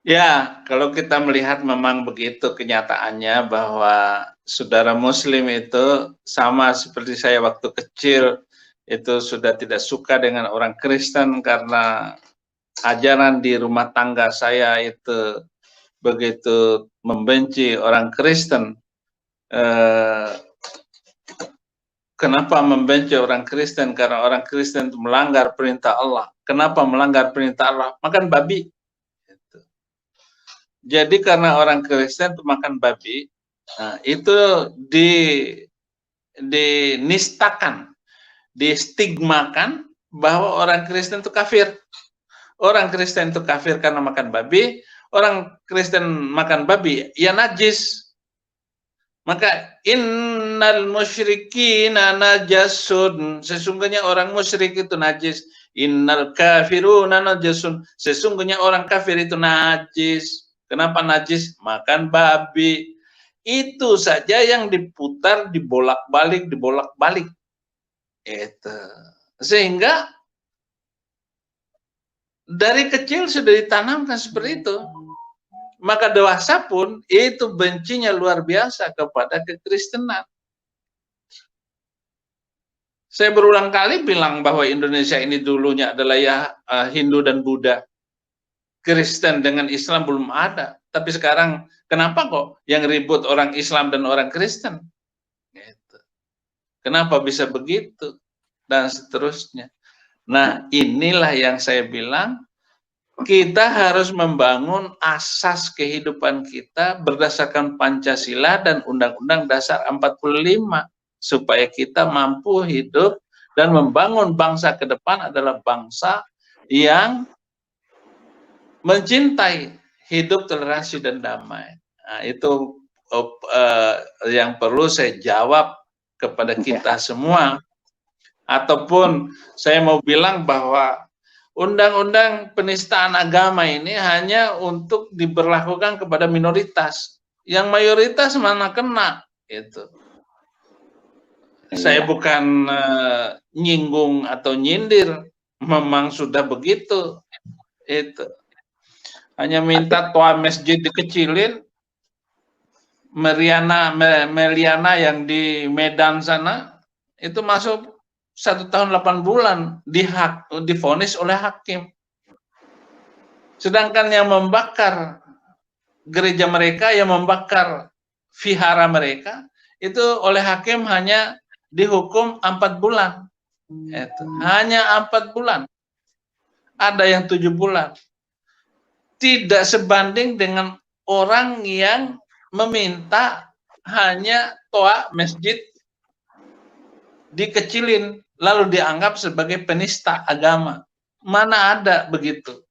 Ya, kalau kita melihat memang begitu kenyataannya bahwa saudara Muslim itu sama seperti saya waktu kecil itu sudah tidak suka dengan orang Kristen karena ajaran di rumah tangga saya itu begitu membenci orang Kristen. Eh, Kenapa membenci orang Kristen? Karena orang Kristen itu melanggar perintah Allah. Kenapa melanggar perintah Allah? Makan babi. Jadi karena orang Kristen itu makan babi, nah, itu di dinistakan, distigmakan bahwa orang Kristen itu kafir. Orang Kristen itu kafir karena makan babi, orang Kristen makan babi, ya najis. Maka innal musyrikina najasun, sesungguhnya orang musyrik itu najis. Innal kafiruna najasun, sesungguhnya orang kafir itu najis. Kenapa najis? Makan babi. Itu saja yang diputar, dibolak-balik, dibolak-balik. Itu. Sehingga dari kecil sudah ditanamkan seperti itu. Maka dewasa pun itu bencinya luar biasa kepada kekristenan. Saya berulang kali bilang bahwa Indonesia ini dulunya adalah ya Hindu dan Buddha. Kristen dengan Islam belum ada. Tapi sekarang kenapa kok yang ribut orang Islam dan orang Kristen? Gitu. Kenapa bisa begitu? Dan seterusnya. Nah, inilah yang saya bilang, kita harus membangun asas kehidupan kita berdasarkan Pancasila dan Undang-Undang Dasar 45 supaya kita mampu hidup dan membangun bangsa ke depan adalah bangsa yang mencintai hidup toleransi dan damai. Nah, itu yang perlu saya jawab kepada kita semua. Ataupun saya mau bilang bahwa undang-undang penistaan agama ini hanya untuk diberlakukan kepada minoritas. Yang mayoritas mana kena itu. Saya bukan nyinggung atau nyindir, memang sudah begitu. Itu. Hanya minta toa masjid dikecilin, Meliana yang di Medan sana itu masuk 1 tahun 8 bulan divonis oleh hakim. Sedangkan yang membakar gereja mereka, yang membakar vihara mereka, itu oleh hakim hanya dihukum 4 bulan. Itu. Hanya 4 bulan. Ada yang 7 bulan. Tidak sebanding dengan orang yang meminta hanya toa masjid dikecilin, lalu dianggap sebagai penista agama. Mana ada begitu?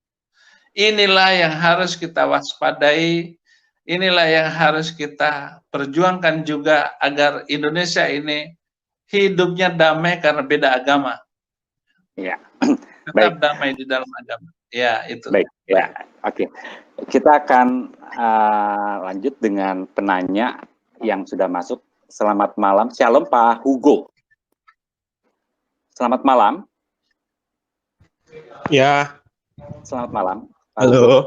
Inilah yang harus kita waspadai, inilah yang harus kita perjuangkan juga agar Indonesia ini hidupnya damai karena beda agama. Ya. Tetap damai di dalam agama. Ya, itu. Baik, ya. Oke. Kita akan lanjut dengan penanya yang sudah masuk. Selamat malam. Shalom Pak Hugo. Selamat malam. Ya. Selamat malam. Pak Halo. Hugo.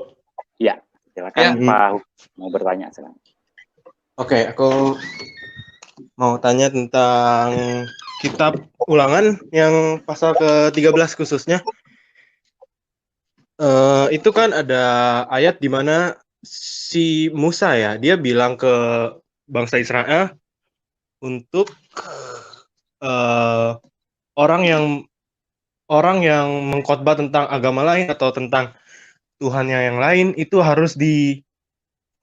Ya, silakan Ya. Pak Hugo mau bertanya sekarang. Oke, aku mau tanya tentang kitab Ulangan yang pasal ke-13 khususnya. Itu kan ada ayat di mana si Musa ya, dia bilang ke bangsa Israel untuk orang yang mengkhotbah tentang agama lain atau tentang Tuhannya yang lain itu harus di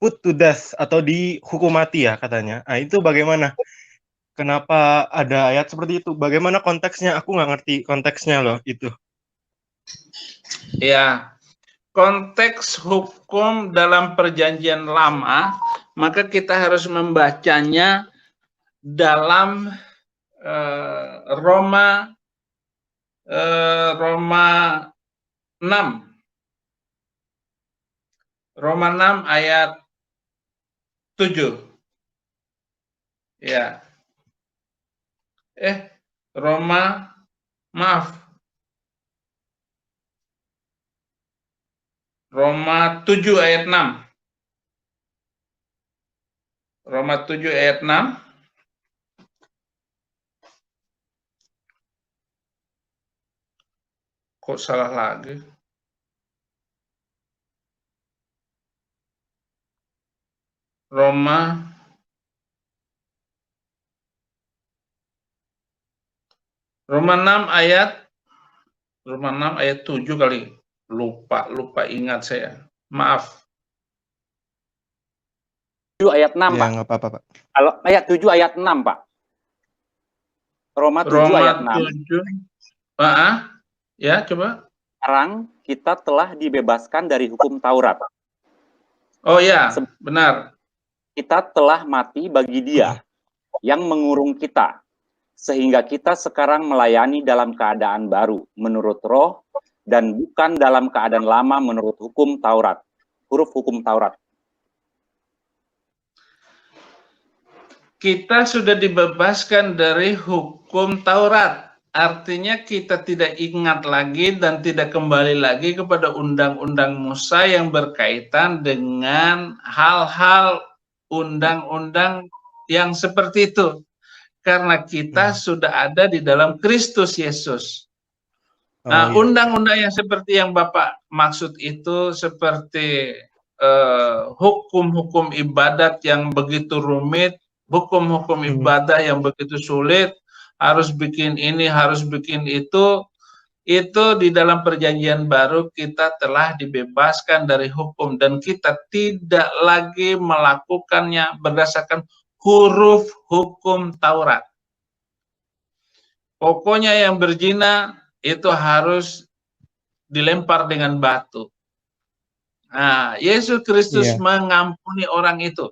put to death atau dihukum mati ya katanya. Nah, itu bagaimana? Kenapa ada ayat seperti itu? Bagaimana konteksnya? Aku nggak ngerti konteksnya loh itu. Ya, konteks hukum dalam perjanjian lama, maka kita harus membacanya dalam Roma 6. Roma 6 ayat 7. Ya. Roma 7 ayat 6. Roma 7 ayat 6. Kok salah lagi? Roma 6 ayat 7 kali. Lupa ingat saya. Maaf. 7 ayat 6, Ya, Pak. nggak apa-apa, Pak. Kalau ayat 7 ayat 6, Pak. Roma 7 ayat 6. 7. Ya, coba. Sekarang kita telah dibebaskan dari hukum Taurat. Oh ya, benar. Kita telah mati bagi Dia yang mengurung kita, sehingga kita sekarang melayani dalam keadaan baru menurut Roh dan bukan dalam keadaan lama menurut hukum Taurat, huruf hukum Taurat. Kita sudah dibebaskan dari hukum Taurat. Artinya kita tidak ingat lagi dan tidak kembali lagi kepada undang-undang Musa yang berkaitan dengan hal-hal undang-undang yang seperti itu. Karena kita sudah ada di dalam Kristus Yesus. Nah, undang-undang yang seperti yang Bapak maksud itu seperti hukum-hukum ibadat yang begitu rumit, hukum-hukum ibadah yang begitu sulit, harus bikin ini, harus bikin itu di dalam perjanjian baru kita telah dibebaskan dari hukum dan kita tidak lagi melakukannya berdasarkan huruf hukum Taurat. Pokoknya yang berzina itu harus dilempar dengan batu. Nah, Yesus Kristus mengampuni orang itu.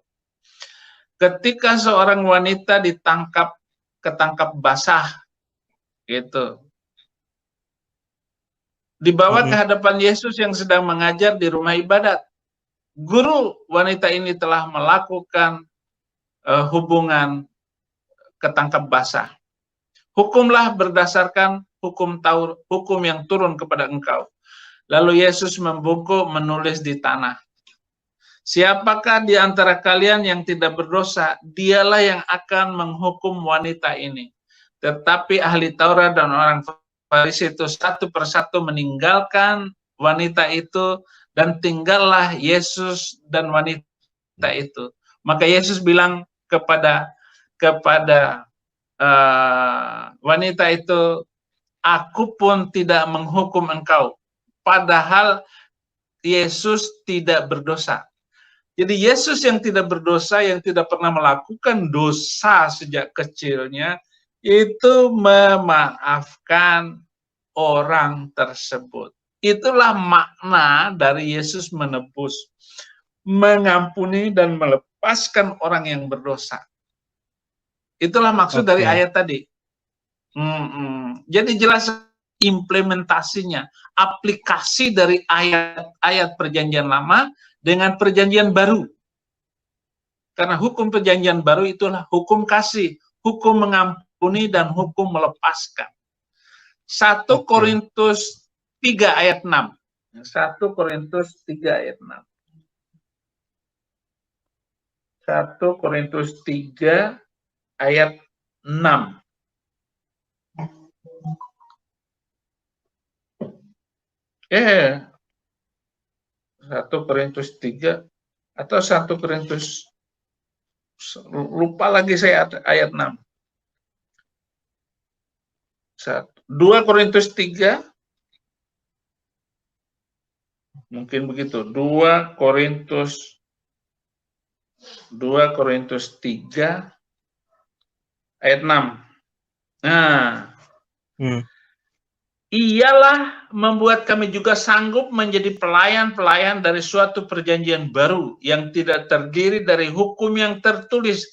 Ketika seorang wanita ketangkap basah, gitu, dibawa ke hadapan Yesus yang sedang mengajar di rumah ibadat. Guru, wanita ini telah melakukan hubungan ketangkap basah. Hukumlah berdasarkan hukum yang turun kepada engkau. Lalu Yesus membungkuk menulis di tanah. Siapakah di antara kalian yang tidak berdosa? Dialah yang akan menghukum wanita ini. Tetapi ahli Taurat dan orang Farisi itu satu persatu meninggalkan wanita itu dan tinggallah Yesus dan wanita itu. Maka Yesus bilang kepada wanita itu, aku pun tidak menghukum engkau. Padahal Yesus tidak berdosa. Jadi Yesus yang tidak berdosa, yang tidak pernah melakukan dosa sejak kecilnya, itu memaafkan orang tersebut. Itulah makna dari Yesus menebus, mengampuni dan melepaskan orang yang berdosa. Itulah maksud dari ayat tadi. Jadi jelas implementasinya, aplikasi dari ayat-ayat perjanjian lama dengan perjanjian baru. Karena hukum perjanjian baru itulah hukum kasih, hukum mengampuni dan hukum melepaskan. 1 Korintus 3 ayat 6. 1 Korintus 3 ayat 6. 1 Korintus 3 ayat 6. Eh, 1 Korintus 3 atau 1 Korintus, lupa lagi saya ayat 6. 2 Korintus 3, mungkin begitu. 2 Korintus 3 ayat 6. Nah, ialah membuat kami juga sanggup menjadi pelayan-pelayan dari suatu perjanjian baru yang tidak terdiri dari hukum yang tertulis,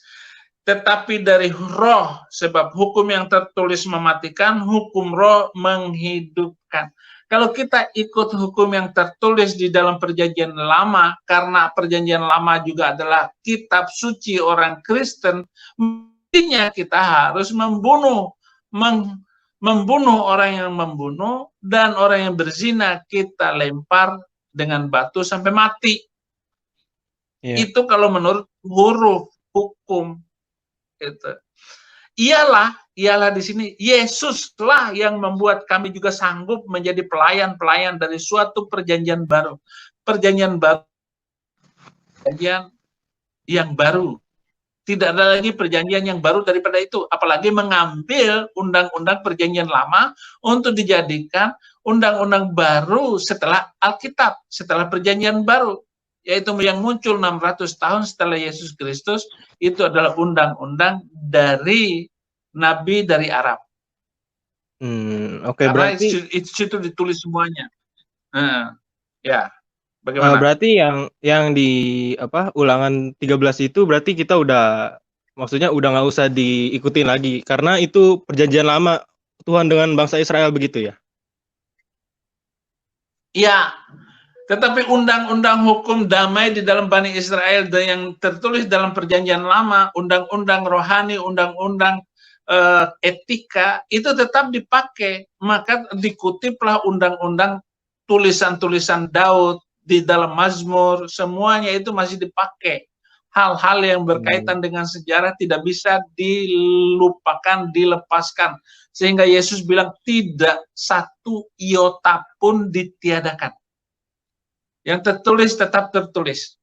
tetapi dari roh, sebab hukum yang tertulis mematikan, hukum roh menghidupkan. Kalau kita ikut hukum yang tertulis di dalam perjanjian lama, karena perjanjian lama juga adalah kitab suci orang Kristen, mestinya kita harus membunuh orang yang membunuh, dan orang yang berzina kita lempar dengan batu sampai mati. Iya. Itu kalau menurut huruf hukum. Gitu. Ialah di sini Yesuslah yang membuat kami juga sanggup menjadi pelayan-pelayan dari suatu perjanjian baru. Perjanjian baru, perjanjian yang baru. Tidak ada lagi perjanjian yang baru daripada itu. Apalagi mengambil undang-undang perjanjian lama untuk dijadikan undang-undang baru setelah Alkitab, setelah perjanjian baru. Yaitu yang muncul 600 tahun setelah Yesus Kristus, itu adalah undang-undang dari Nabi dari Arab. Oke, Karena berarti itu ditulis semuanya. Ya, bagaimana? berarti yang di Ulangan 13 itu berarti kita maksudnya udah nggak usah diikutin lagi karena itu perjanjian lama Tuhan dengan bangsa Israel begitu ya? Ya, tetapi undang-undang hukum damai di dalam Bani Israel yang tertulis dalam perjanjian lama, undang-undang rohani, undang-undang etika, itu tetap dipakai. Maka dikutiplah undang-undang tulisan-tulisan Daud di dalam Mazmur, semuanya itu masih dipakai. Hal-hal yang berkaitan dengan sejarah tidak bisa dilupakan, dilepaskan. Sehingga Yesus bilang tidak satu iota pun ditiadakan. Yang tertulis tetap tertulis.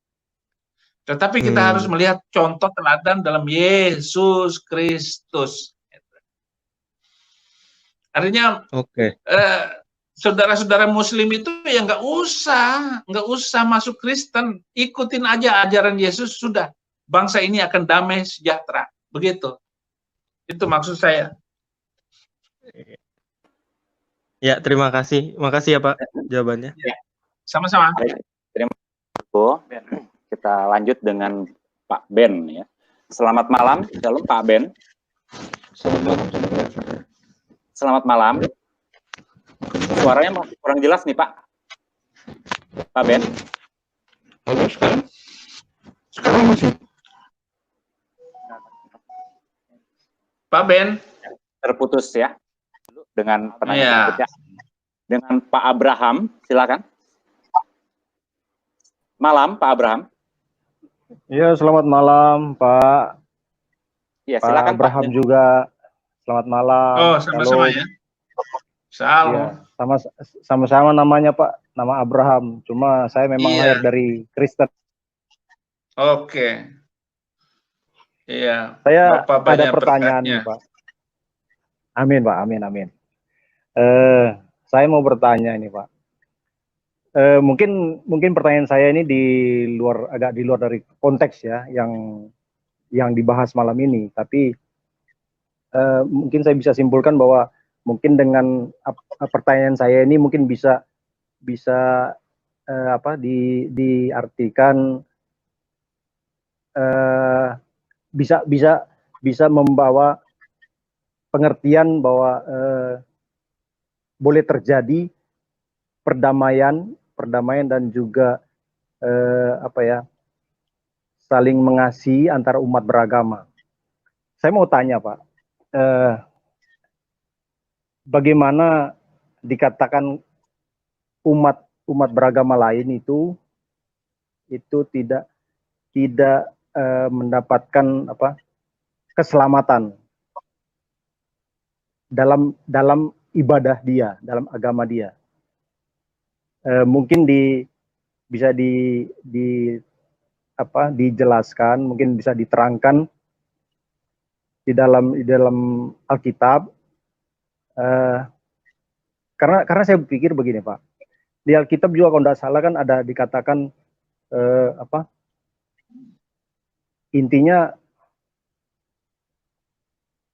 Tetapi kita harus melihat contoh teladan dalam Yesus Kristus. Artinya, saudara-saudara Muslim itu ya nggak usah masuk Kristen, ikutin aja ajaran Yesus, sudah, bangsa ini akan damai sejahtera, begitu. Itu maksud saya. Ya, terima kasih ya Pak jawabannya. Ya. Sama-sama. Terima kasih. Kita lanjut dengan Pak Ben ya. Selamat malam, Shalom Pak Ben. Selamat malam. Suaranya masih kurang jelas nih Pak. Pak Ben. Halo, sekarang masih. Pak Ben. Terputus ya. Dengan penanya berikutnya. Dengan Pak Abraham, silakan. Malam, Pak Abraham. Ya, selamat malam, Pak. Ya, silakan Pak Abraham Pak. juga. Selamat malam. Oh, sama-sama ya. Salam. Ya, sama-sama namanya Pak, nama Abraham. Cuma saya memang lahir dari Kristen. Oke. Iya. Saya Bapak ada pertanyaan nih, Pak. Amin, Pak. Amin. Saya mau bertanya ini, Pak. Mungkin pertanyaan saya ini agak di luar dari konteks ya yang dibahas malam ini, tapi mungkin saya bisa simpulkan bahwa mungkin dengan pertanyaan saya ini mungkin bisa diartikan bisa membawa pengertian bahwa boleh terjadi perdamaian dan juga saling mengasihi antara umat beragama. Saya mau tanya Pak, bagaimana dikatakan umat beragama lain itu tidak mendapatkan keselamatan dalam ibadah dia, dalam agama dia. Mungkin bisa dijelaskan, mungkin bisa diterangkan di dalam Alkitab. Karena saya berpikir begini Pak, di Alkitab juga kalau tidak salah kan ada dikatakan intinya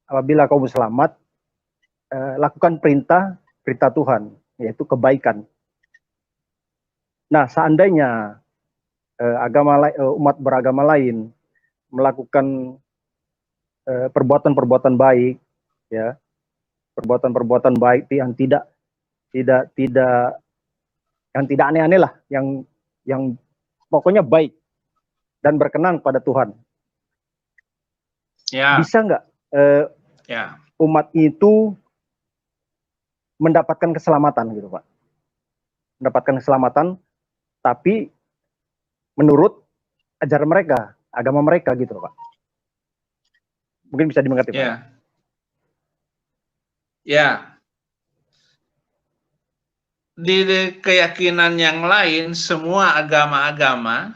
apabila kamu selamat, lakukan perintah Tuhan, yaitu kebaikan. Nah, seandainya umat beragama lain melakukan perbuatan-perbuatan baik, ya, perbuatan-perbuatan baik yang tidak aneh-aneh lah, yang pokoknya baik dan berkenan pada Tuhan. Ya. Bisa nggak umat itu mendapatkan keselamatan gitu Pak? Mendapatkan keselamatan tapi menurut ajaran mereka, agama mereka gitu Pak. Mungkin bisa dimengerti Pak. Ya. Ya. Di keyakinan yang lain, semua agama-agama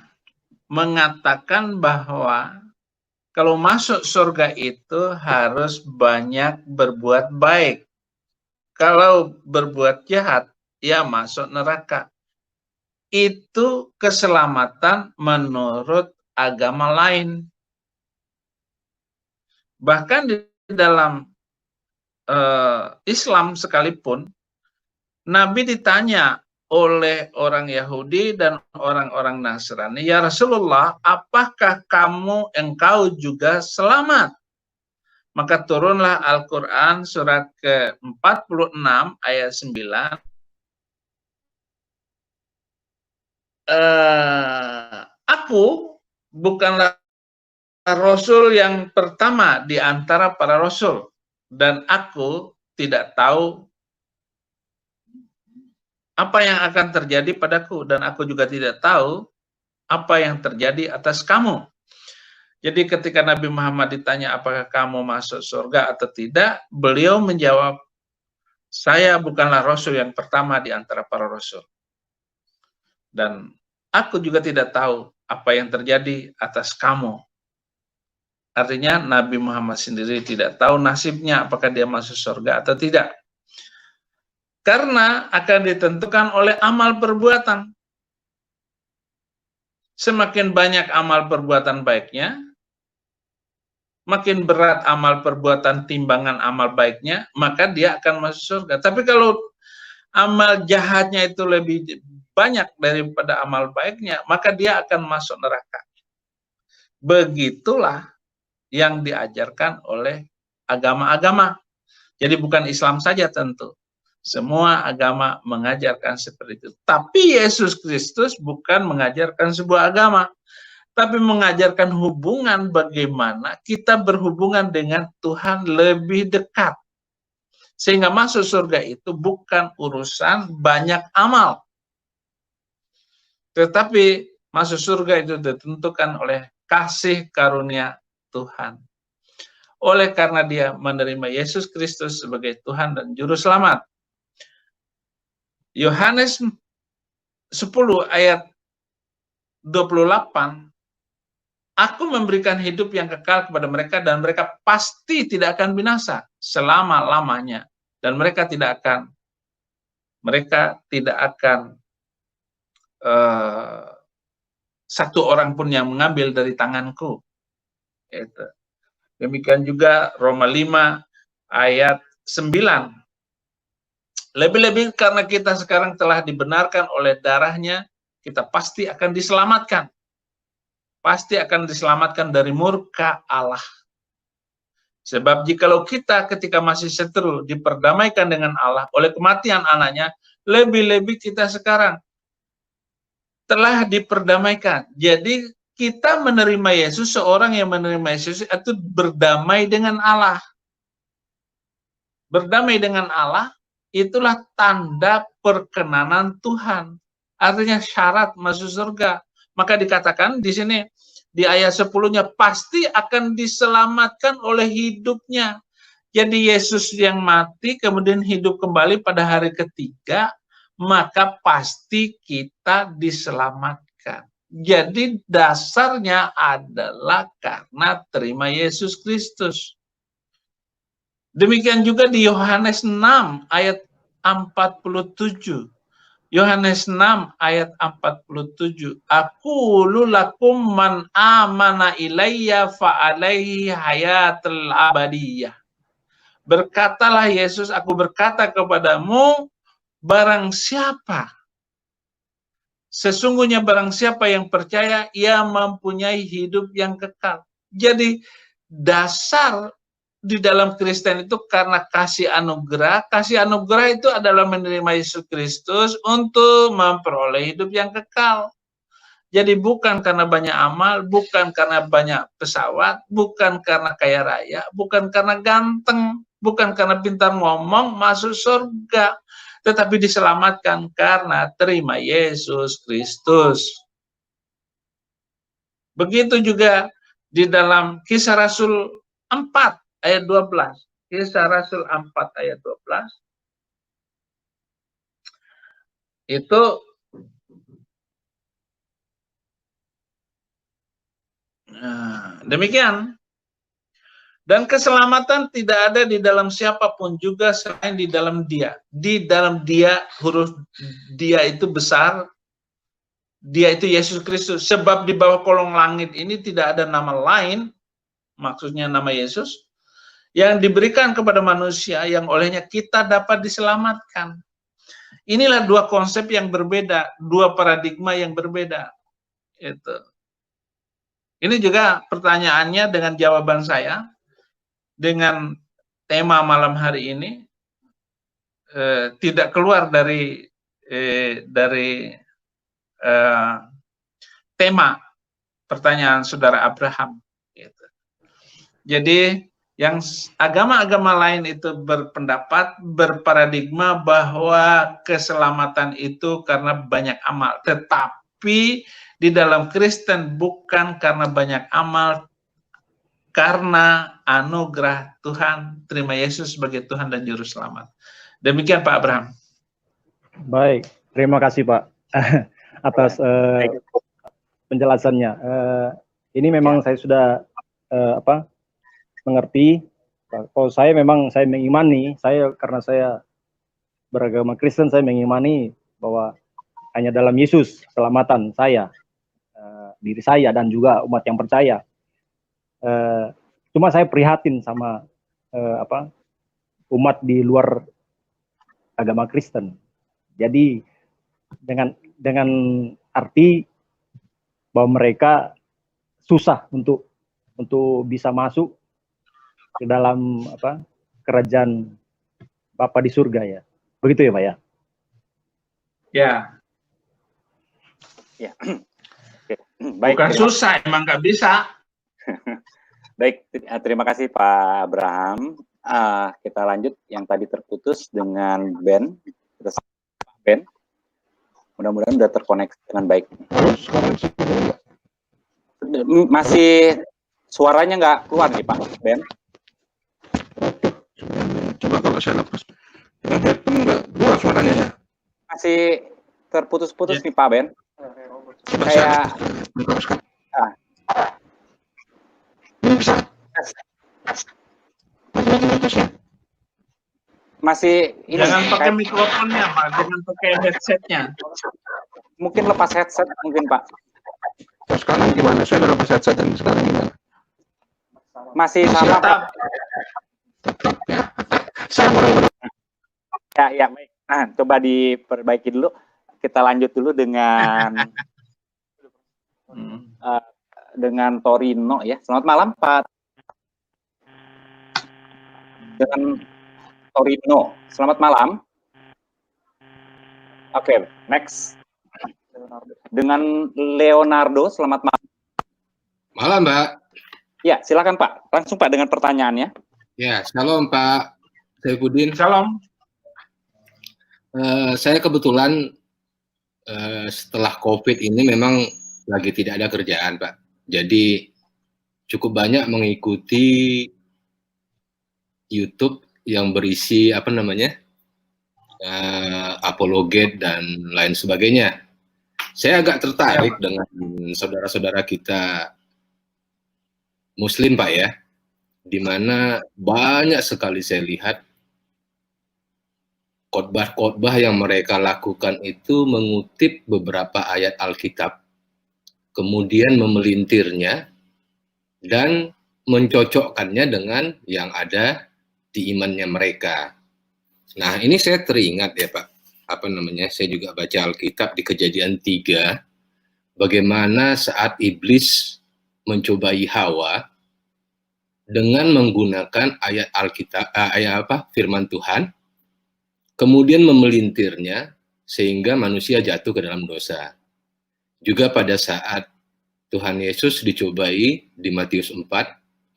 mengatakan bahwa kalau masuk surga itu harus banyak berbuat baik. Kalau berbuat jahat, ya masuk neraka. Itu keselamatan menurut agama lain. Bahkan di dalam Islam sekalipun, Nabi ditanya oleh orang Yahudi dan orang-orang Nasrani, "Ya Rasulullah, apakah engkau juga selamat?" Maka turunlah Al-Quran surat ke-46 ayat 9. Aku bukanlah Rasul yang pertama di antara para Rasul, dan aku tidak tahu apa yang akan terjadi padaku, dan aku juga tidak tahu apa yang terjadi atas kamu. Jadi ketika Nabi Muhammad ditanya apakah kamu masuk surga atau tidak, beliau menjawab, saya bukanlah Rasul yang pertama di antara para Rasul. Dan aku juga tidak tahu apa yang terjadi atas kamu. Artinya Nabi Muhammad sendiri tidak tahu nasibnya apakah dia masuk surga atau tidak. Karena akan ditentukan oleh amal perbuatan. Semakin banyak amal perbuatan baiknya, makin berat amal perbuatan timbangan amal baiknya, maka dia akan masuk surga. Tapi kalau amal jahatnya itu lebih banyak daripada amal baiknya, maka dia akan masuk neraka. Begitulah yang diajarkan oleh agama-agama. Jadi bukan Islam saja tentu. Semua agama mengajarkan seperti itu. Tapi Yesus Kristus bukan mengajarkan sebuah agama, tapi mengajarkan hubungan bagaimana kita berhubungan dengan Tuhan lebih dekat. Sehingga masuk surga itu bukan urusan banyak amal. Tetapi masuk surga itu ditentukan oleh kasih karunia Tuhan. Oleh karena dia menerima Yesus Kristus sebagai Tuhan dan Juru Selamat. Yohanes 10 ayat 28, aku memberikan hidup yang kekal kepada mereka dan mereka pasti tidak akan binasa selama-lamanya. Dan mereka tidak akan satu orang pun yang mengambil dari tanganku. Itu. Demikian juga Roma 5 ayat 9. Lebih-lebih karena kita sekarang telah dibenarkan oleh darahnya, kita pasti akan diselamatkan. Pasti akan diselamatkan dari murka Allah. Sebab jikalau kita ketika masih seteru diperdamaikan dengan Allah oleh kematian anaknya, lebih-lebih kita sekarang telah diperdamaikan. Jadi kita menerima Yesus, seorang yang menerima Yesus itu berdamai dengan Allah. Berdamai dengan Allah, itulah tanda perkenanan Tuhan. Artinya syarat masuk surga. Maka dikatakan di sini, di ayat 10-nya, pasti akan diselamatkan oleh hidupnya. Jadi Yesus yang mati, kemudian hidup kembali pada hari ketiga, maka pasti kita diselamatkan. Jadi dasarnya adalah karena terima Yesus Kristus. Demikian juga di Yohanes 6 ayat 47. Yohanes 6 ayat 47. Aqulu lakum man amana ilayya fa alaihi hayatul abadiyah. Berkatalah Yesus, aku berkata kepadamu, barang siapa, sesungguhnya barang siapa yang percaya, ia mempunyai hidup yang kekal. Jadi dasar di dalam Kristen itu karena kasih anugerah itu adalah menerima Yesus Kristus untuk memperoleh hidup yang kekal. Jadi bukan karena banyak amal, bukan karena banyak pesawat, bukan karena kaya raya, bukan karena ganteng, bukan karena pintar ngomong masuk surga. tetapi diselamatkan karena terima Yesus Kristus. Begitu juga di dalam Kisah Rasul 4 ayat 12. Kisah Rasul 4 ayat 12. Itu demikian. Dan keselamatan tidak ada di dalam siapapun juga selain di dalam Dia. Di dalam Dia, huruf Dia itu besar. Dia itu Yesus Kristus. Sebab di bawah kolong langit ini tidak ada nama lain, maksudnya nama Yesus, yang diberikan kepada manusia yang olehnya kita dapat diselamatkan. Inilah dua konsep yang berbeda, dua paradigma yang berbeda. Itu. Ini juga pertanyaannya dengan jawaban saya, dengan tema malam hari ini, tidak keluar dari tema pertanyaan saudara Abraham. Gitu. Jadi yang agama-agama lain itu berpendapat, berparadigma bahwa keselamatan itu karena banyak amal. Tetapi di dalam Kristen bukan karena banyak amal, karena anugerah Tuhan, terima Yesus sebagai Tuhan dan Juru Selamat. Demikian Pak Abraham. Baik, terima kasih Pak atas penjelasannya. Ini memang saya sudah mengerti. Kalau saya memang saya mengimani, karena saya beragama Kristen, saya mengimani bahwa hanya dalam Yesus keselamatan saya, diri saya dan juga umat yang percaya. Cuma saya prihatin sama umat di luar agama Kristen. Jadi dengan arti bahwa mereka susah untuk bisa masuk ke dalam kerajaan Bapa di surga ya. Begitu ya Pak ya? Ya. Ya. Baik, bukan susah, emang nggak bisa. Baik, terima kasih Pak Abraham. Kita lanjut yang tadi terputus dengan Ben. Ben, mudah-mudahan sudah terkoneksi dengan baik. Masih suaranya nggak keluar nih Pak Ben. Coba kalau saya lepas, nggak keluar suaranya ya. Masih terputus-putus nih Pak Ben. Coba Kayak ini bisa. Masih ini. Jangan pakai mikrofonnya Pak, jangan pakai headsetnya. Mungkin lepas headset mungkin Pak. Sekarang gimana? Saya udah lepas headset dan sekarang gimana? Masih sama Pak. Tetap ya. Saya mulai Ya baik. Nah, coba diperbaiki dulu. Kita lanjut dulu dengan dengan Torino ya. Selamat malam Pak. Dengan Torino. Selamat malam. Oke, next. Dengan Leonardo, selamat malam. Malam, Mbak. Ya, silakan Pak. Langsung Pak dengan pertanyaannya. Ya, shalom Pak Saifuddin. Shalom. Saya kebetulan setelah COVID ini memang lagi tidak ada kerjaan, Pak. Jadi cukup banyak mengikuti YouTube yang berisi apologet dan lain sebagainya. Saya agak tertarik dengan saudara-saudara kita Muslim, Pak ya, di mana banyak sekali saya lihat khotbah-khotbah yang mereka lakukan itu mengutip beberapa ayat Alkitab, kemudian memelintirnya dan mencocokkannya dengan yang ada di imannya mereka. Nah, ini saya teringat ya Pak, saya juga baca Alkitab di Kejadian 3, bagaimana saat iblis mencobai Hawa dengan menggunakan ayat Alkitab, firman Tuhan, kemudian memelintirnya sehingga manusia jatuh ke dalam dosa. Juga pada saat Tuhan Yesus dicobai di Matius 4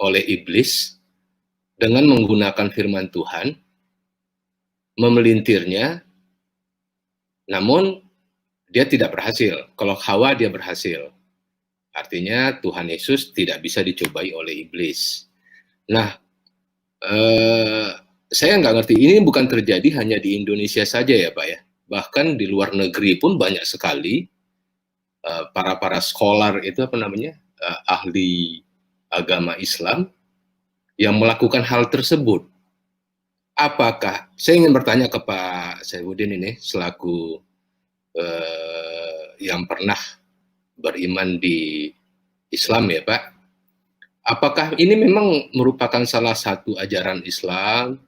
oleh iblis dengan menggunakan firman Tuhan, memelintirnya Namun dia tidak berhasil. Kalau Hawa dia berhasil. Artinya Tuhan Yesus tidak bisa dicobai oleh iblis. Nah, saya nggak ngerti, ini bukan terjadi hanya di Indonesia saja ya Pak ya. Bahkan di luar negeri pun banyak sekali para scholar itu ahli agama Islam yang melakukan hal tersebut. Apakah, saya ingin bertanya ke Pak Saifuddin ini selaku yang pernah beriman di Islam ya Pak, apakah ini memang merupakan salah satu ajaran Islam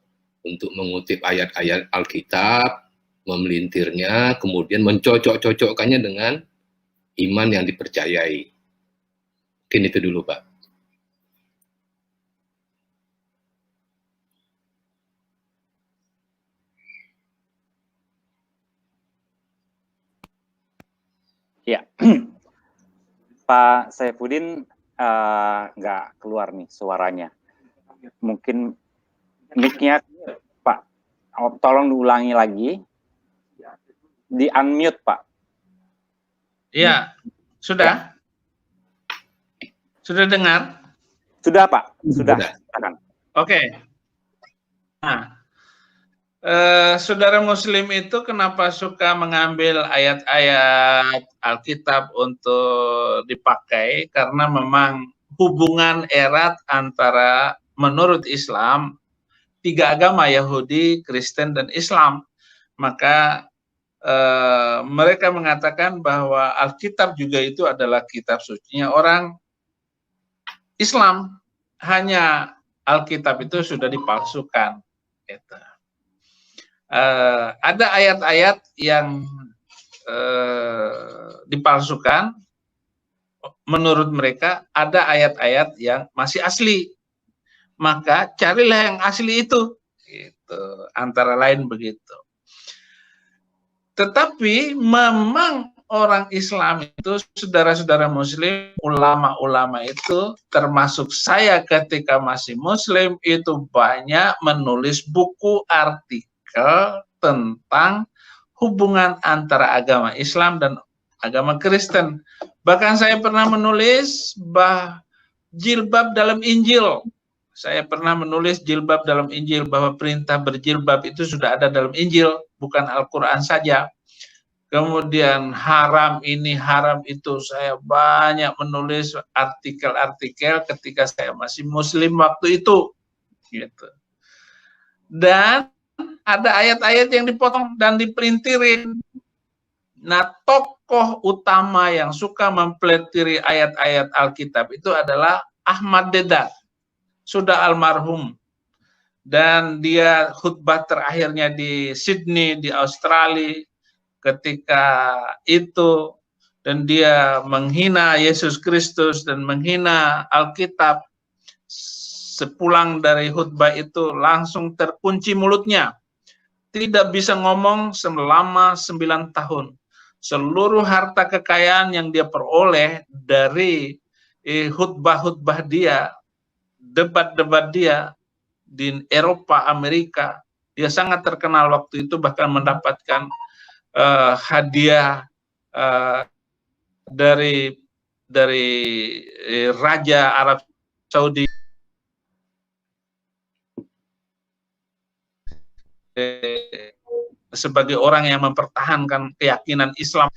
untuk mengutip ayat-ayat Alkitab, memelintirnya, kemudian mencocok-cocokkannya dengan iman yang dipercayai? Mungkin itu dulu Pak. Ya, Pak Saifuddin nggak keluar nih suaranya. Mungkin mic-nya, Pak, tolong diulangi lagi. Di unmute, Pak. Iya, sudah? Sudah dengar? Sudah, Pak. Sudah. Oke. Nah, saudara Muslim itu kenapa suka mengambil ayat-ayat Alkitab untuk dipakai? Karena memang hubungan erat antara menurut Islam 3 agama, Yahudi, Kristen, dan Islam. Maka mereka mengatakan bahwa Alkitab juga itu adalah kitab sucinya orang Islam. Hanya Alkitab itu sudah dipalsukan. Gitu. Ada ayat-ayat yang dipalsukan, menurut mereka ada ayat-ayat yang masih asli, maka carilah yang asli itu, gitu. Antara lain begitu. Tetapi memang orang Islam itu, saudara-saudara Muslim, ulama-ulama itu, termasuk saya ketika masih Muslim, itu banyak menulis buku artikel tentang hubungan antara agama Islam dan agama Kristen. Bahkan saya pernah menulis jilbab dalam Injil. Saya pernah menulis jilbab dalam Injil, bahwa perintah berjilbab itu sudah ada dalam Injil, bukan Al-Quran saja. Kemudian haram ini, haram itu, saya banyak menulis artikel-artikel ketika saya masih Muslim waktu itu. Gitu. Dan ada ayat-ayat yang dipotong dan diperintirin. Nah, tokoh utama yang suka mempelitiri ayat-ayat Alkitab itu adalah Ahmad Deedat, sudah almarhum. Dan dia khutbah terakhirnya di Sydney, di Australia, ketika itu, dan dia menghina Yesus Kristus dan menghina Alkitab. Sepulang dari khutbah itu langsung terkunci mulutnya, tidak bisa ngomong selama 9 tahun. Seluruh harta kekayaan yang dia peroleh dari khutbah-khutbah dia, debat-debat dia di Eropa, Amerika, dia sangat terkenal waktu itu, bahkan mendapatkan hadiah dari Raja Arab Saudi sebagai orang yang mempertahankan keyakinan Islam,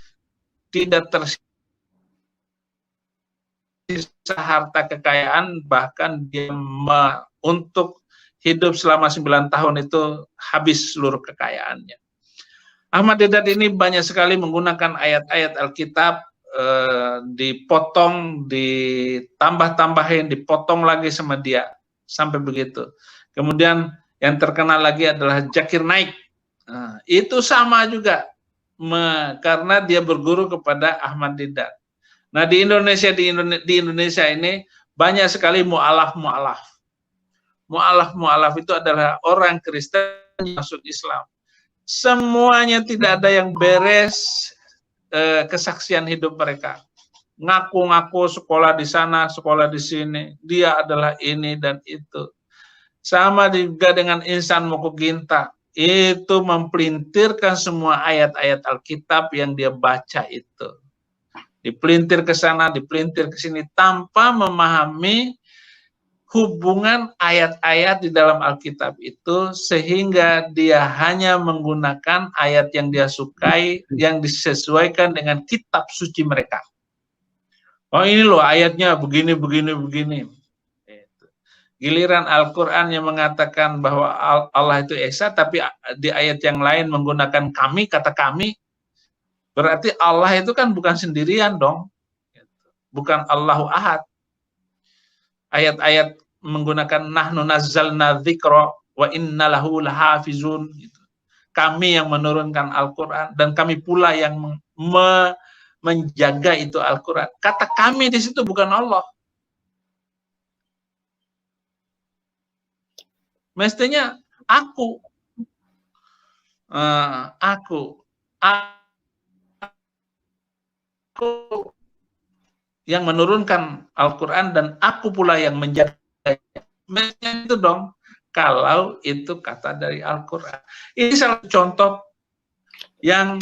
tidak tersisa harta kekayaan, bahkan dia untuk hidup selama 9 tahun itu habis seluruh kekayaannya. Ahmad Deedat ini banyak sekali menggunakan ayat-ayat Alkitab, dipotong, ditambah-tambahin, dipotong lagi sama dia, sampai begitu. Kemudian yang terkenal lagi adalah Zakir Naik. Nah, itu sama juga, karena dia berguru kepada Ahmad Deedat. Nah, di Indonesia ini banyak sekali mu'alaf. Mu'alaf itu adalah orang Kristen yang masuk Islam. Semuanya tidak ada yang beres kesaksian hidup mereka. Ngaku-ngaku sekolah di sana, sekolah di sini, dia adalah ini dan itu. Sama juga dengan Insan Mokoginta. itu mempelintirkan semua ayat-ayat Alkitab yang dia baca itu. Dipelintir ke sana, dipelintir ke sini tanpa memahami hubungan ayat-ayat di dalam Alkitab itu, sehingga dia hanya menggunakan ayat yang dia sukai, yang disesuaikan dengan kitab suci mereka. Oh ini loh ayatnya begini, begini, begini. Giliran Al-Quran yang mengatakan bahwa Allah itu Esa, tapi di ayat yang lain menggunakan kami, kata kami, berarti Allah itu kan bukan sendirian dong. Bukan Allahu Ahad. Ayat-ayat menggunakan nahnu nazzalna dzikra wa inna lahu lahafizun. Kami yang menurunkan Al-Quran dan kami pula yang menjaga itu Al-Quran. Kata kami di situ bukan Allah. Mestinya aku yang menurunkan Al-Quran dan aku pula yang menjaga. Mestinya itu dong, kalau itu kata dari Al-Quran. Ini salah satu contoh yang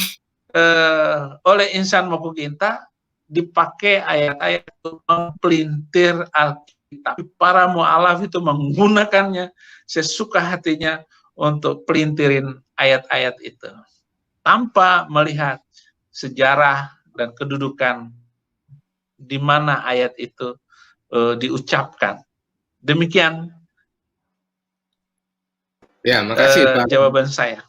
oleh insan Mokuginta dipakai ayat-ayat untuk mempelintir Alkitab. Tapi para mu'alaf itu menggunakannya sesuka hatinya untuk pelintirin ayat-ayat itu, tanpa melihat sejarah dan kedudukan di mana ayat itu diucapkan. Demikian Ya, makasih Pak. Jawaban saya.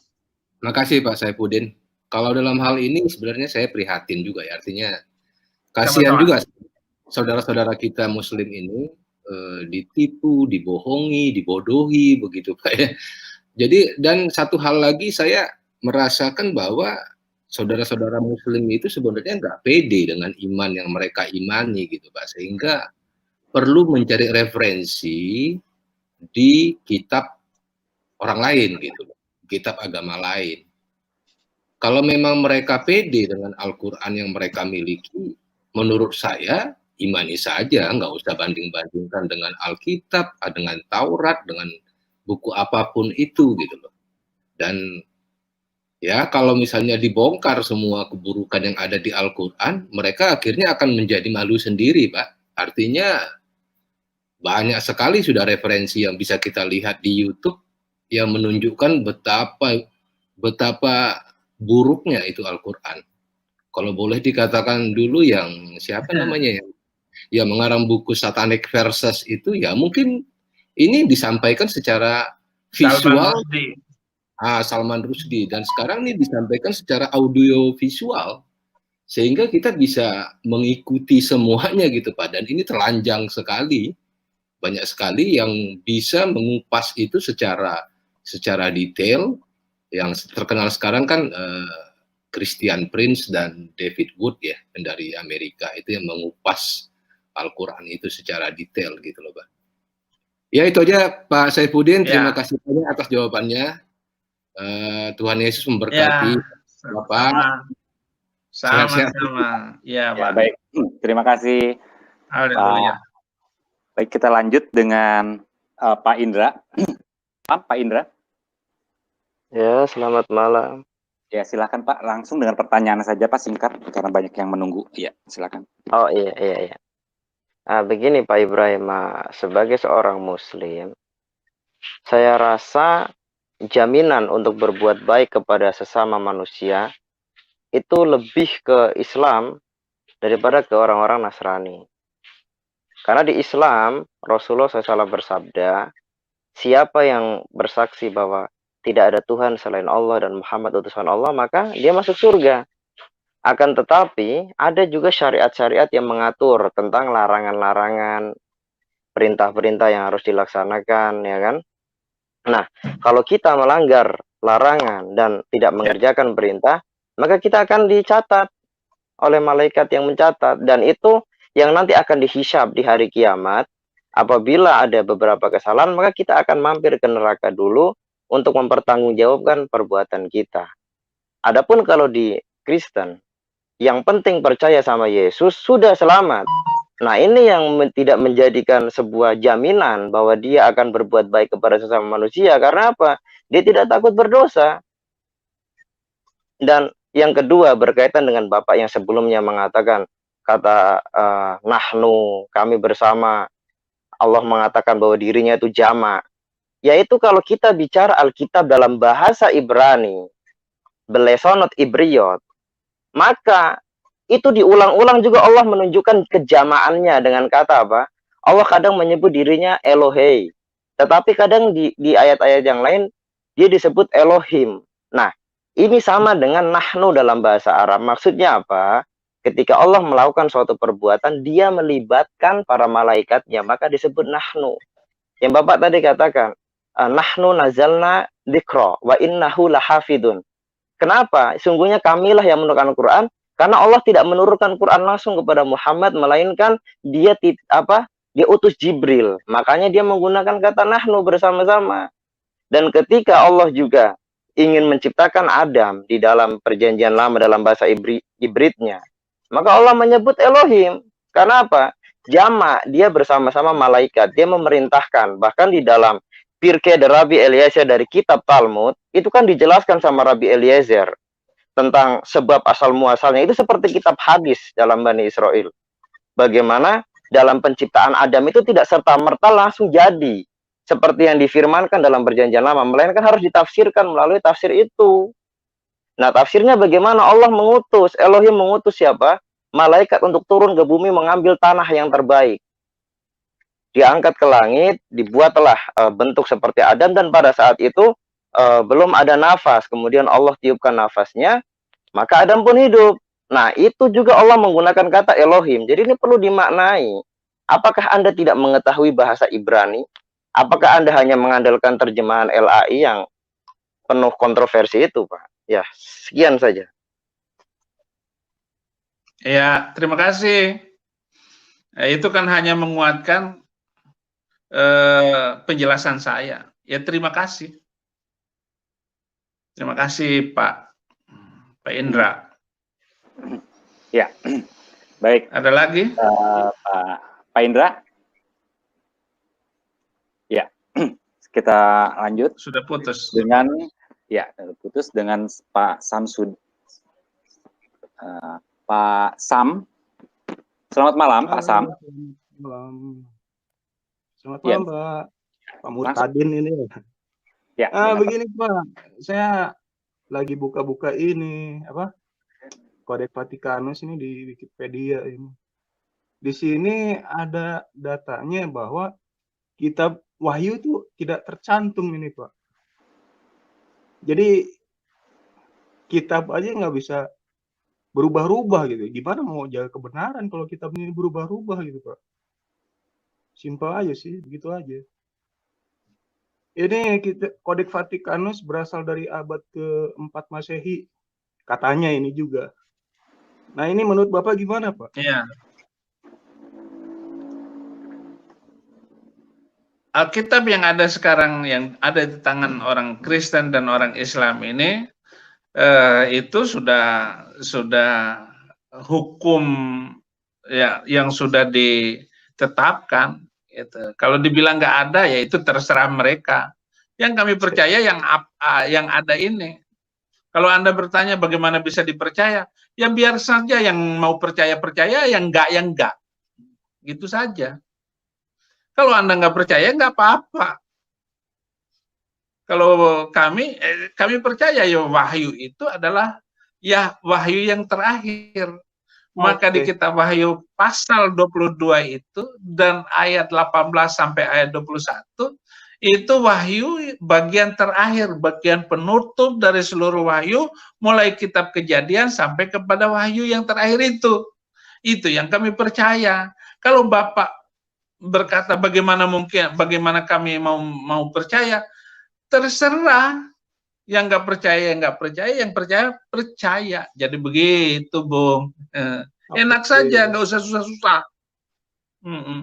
Makasih Pak Saifuddin. Kalau dalam hal ini sebenarnya saya prihatin juga ya, artinya kasihan juga saudara-saudara kita Muslim ini ditipu, dibohongi, dibodohi begitu Pak ya. Jadi dan satu hal lagi saya merasakan bahwa saudara-saudara Muslim itu sebenarnya nggak pede dengan iman yang mereka imani gitu Pak, sehingga perlu mencari referensi di kitab orang lain gitu, kitab agama lain. Kalau memang mereka pede dengan Al-Quran yang mereka miliki, menurut saya imani saja, nggak usah banding-bandingkan dengan Alkitab, dengan Taurat, dengan buku apapun itu gitu loh. Dan ya kalau misalnya dibongkar semua keburukan yang ada di Al-Quran, mereka akhirnya akan menjadi malu sendiri Pak. Artinya banyak sekali sudah referensi yang bisa kita lihat di YouTube yang menunjukkan betapa buruknya itu Al-Quran. Kalau boleh dikatakan dulu yang siapa namanya yang mengarang buku Satanic Verses itu ya mungkin ini disampaikan secara visual, Salman Rushdie, dan sekarang ini disampaikan secara audio visual sehingga kita bisa mengikuti semuanya gitu Pak, dan ini telanjang sekali, banyak sekali yang bisa mengupas itu secara detail. Yang terkenal sekarang kan Christian Prince dan David Wood ya dari Amerika, itu yang mengupas Al-Quran itu secara detail gitu loh Pak. Ya itu aja Pak Saifuddin, terima kasih banyak atas jawabannya. Tuhan Yesus memberkati Bapak. Sama-sama. Ya, Pak. Baik, terima kasih. Baik, kita lanjut dengan Pak Indra. Pak Indra. Ya, selamat malam. Ya, silakan Pak, langsung dengan pertanyaan saja Pak, singkat karena banyak yang menunggu. Ya, silakan. Oh iya. Begini Pak Ibrahim, sebagai seorang Muslim, saya rasa jaminan untuk berbuat baik kepada sesama manusia itu lebih ke Islam daripada ke orang-orang Nasrani. Karena di Islam, Rasulullah SAW bersabda, siapa yang bersaksi bahwa tidak ada Tuhan selain Allah dan Muhammad utusan Allah, maka dia masuk surga. Akan tetapi, ada juga syariat-syariat yang mengatur tentang larangan-larangan, perintah-perintah yang harus dilaksanakan, ya kan? Nah, kalau kita melanggar larangan dan tidak mengerjakan perintah, maka kita akan dicatat oleh malaikat yang mencatat, dan itu yang nanti akan dihisab di hari kiamat. Apabila ada beberapa kesalahan, maka kita akan mampir ke neraka dulu untuk mempertanggungjawabkan perbuatan kita. Adapun kalau di Kristen, yang penting percaya sama Yesus, sudah selamat. Nah, ini yang tidak menjadikan sebuah jaminan bahwa dia akan berbuat baik kepada sesama manusia. Karena apa? dia tidak takut berdosa. Dan yang kedua berkaitan dengan Bapak yang sebelumnya mengatakan kata nahnu, kami bersama, Allah mengatakan bahwa dirinya itu jamak. Yaitu kalau kita bicara Alkitab dalam bahasa Ibrani, belesonot Ibriot, maka itu diulang-ulang juga Allah menunjukkan kejamaannya dengan kata apa? Allah kadang menyebut dirinya Elohei, tetapi kadang di ayat-ayat yang lain dia disebut Elohim. Nah, ini sama dengan nahnu dalam bahasa Arab. Maksudnya apa? Ketika Allah melakukan suatu perbuatan, dia melibatkan para malaikatnya, maka disebut nahnu. Yang Bapak tadi katakan, nahnu nazalna dzikra wa innahu lahafidun. Kenapa? Sungguhnya kamilah yang menurunkan Al-Quran, karena Allah tidak menurunkan Quran langsung kepada Muhammad, melainkan dia utus Jibril. Makanya dia menggunakan kata nahnu bersama-sama. Dan ketika Allah juga ingin menciptakan Adam di dalam perjanjian lama dalam bahasa Ibritnya, maka Allah menyebut Elohim. Karena apa? Jama, dia bersama-sama malaikat, dia memerintahkan. Bahkan di dalam Pirkei Rabbi Eliezer dari kitab Talmud, itu kan dijelaskan sama Rabbi Eliezer tentang sebab asal muasalnya. Itu seperti kitab hadis dalam Bani Israel. Bagaimana dalam penciptaan Adam itu tidak serta-merta langsung jadi seperti yang difirmankan dalam perjanjian lama, melainkan harus ditafsirkan melalui tafsir itu. Nah, tafsirnya bagaimana? Allah mengutus, Elohim mengutus siapa? Malaikat untuk turun ke bumi mengambil tanah yang terbaik. Diangkat ke langit, dibuatlah bentuk seperti Adam, dan pada saat itu belum ada nafas. Kemudian Allah tiupkan nafasnya, maka Adam pun hidup. Nah, itu juga Allah menggunakan kata Elohim. Jadi ini perlu dimaknai. Apakah Anda tidak mengetahui bahasa Ibrani? Apakah Anda hanya mengandalkan terjemahan LAI yang penuh kontroversi itu, Pak? Ya, sekian saja. Ya, terima kasih. Itu kan hanya menguatkan penjelasan saya. Ya, terima kasih. Terima kasih Pak Indra. Ya, baik. Ada lagi? Pak Indra? Ya, kita lanjut. Sudah putus. Dengan Pak Samsud. Pak Sam. Selamat malam, Pak Sam. Selamat malam, Pak. Pak Murtadin ini. Ya, begini Pak, saya lagi buka-buka ini Kodeks Vatikanus ini di Wikipedia ini. Di sini ada datanya bahwa kitab Wahyu itu tidak tercantum ini, Pak. Jadi kitab aja nggak bisa berubah-ubah gitu. Gimana mau jaga kebenaran kalau kitab ini berubah-ubah gitu, Pak? Simpel aja sih, begitu aja. Ini Kodeks Vatikanus berasal dari abad ke-4 Masehi. Katanya ini juga. Nah, ini menurut Bapak gimana, Pak? Iya. Alkitab yang ada sekarang, yang ada di tangan orang Kristen dan orang Islam ini, itu sudah hukum ya yang sudah ditetapkan. Gitu. Kalau dibilang nggak ada, ya itu terserah mereka. Yang kami percaya yang ada ini. Kalau Anda bertanya bagaimana bisa dipercaya, ya biar saja yang mau percaya, yang enggak. Gitu saja. Kalau Anda nggak percaya, nggak apa-apa. Kalau kami percaya ya wahyu itu adalah ya wahyu yang terakhir. Maka di kitab Wahyu pasal 22 itu dan ayat 18 sampai ayat 21 itu wahyu bagian terakhir, bagian penutup dari seluruh wahyu mulai kitab Kejadian sampai kepada wahyu yang terakhir itu. Itu yang kami percaya. Kalau Bapak berkata bagaimana kami mau percaya, terserah. Yang nggak percaya, yang percaya. Jadi begitu, Bung. Enak saja, nggak usah susah-susah.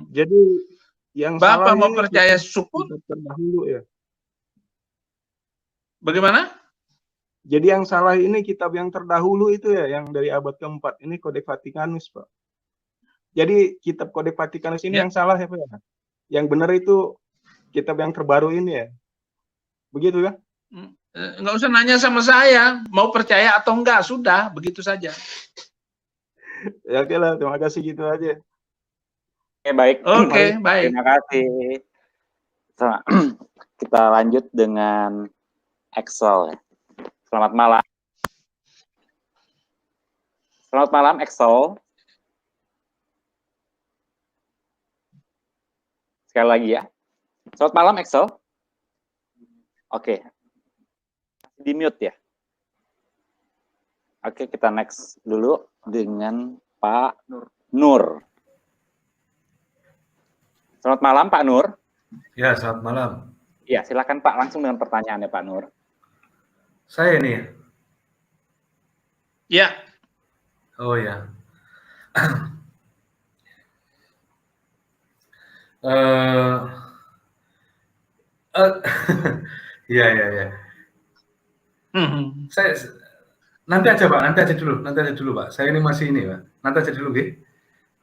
Jadi yang Bapak salah mau percaya syukur terdahulu ya. Bagaimana? Jadi yang salah ini kitab yang terdahulu itu ya, yang dari abad ke-4 ini Kodeks Vatikanus, Pak. Jadi kitab Kodeks Vatikanus ini yang salah ya, Pak ya? Yang benar itu kitab yang terbaru ini ya. Begitu ya? Nggak usah nanya sama saya, mau percaya atau enggak, sudah, begitu saja. Ya oke lah, terima kasih gitu aja. Oke, baik. Oke, baik. Terima kasih. Kita lanjut dengan Excel. Selamat malam. Selamat malam, Excel. Sekali lagi ya. Selamat malam, Excel. Oke. Di mute ya. Oke, kita next dulu dengan Pak Nur. Selamat malam, Pak Nur. Ya, selamat malam. Ya, silakan Pak, langsung dengan pertanyaannya, Pak Nur. Saya nih. Ya. Oh ya. Ya. Saya nanti aja Pak, nanti aja dulu Pak. Saya ini masih ini Pak. Nanti aja dulu, Oke.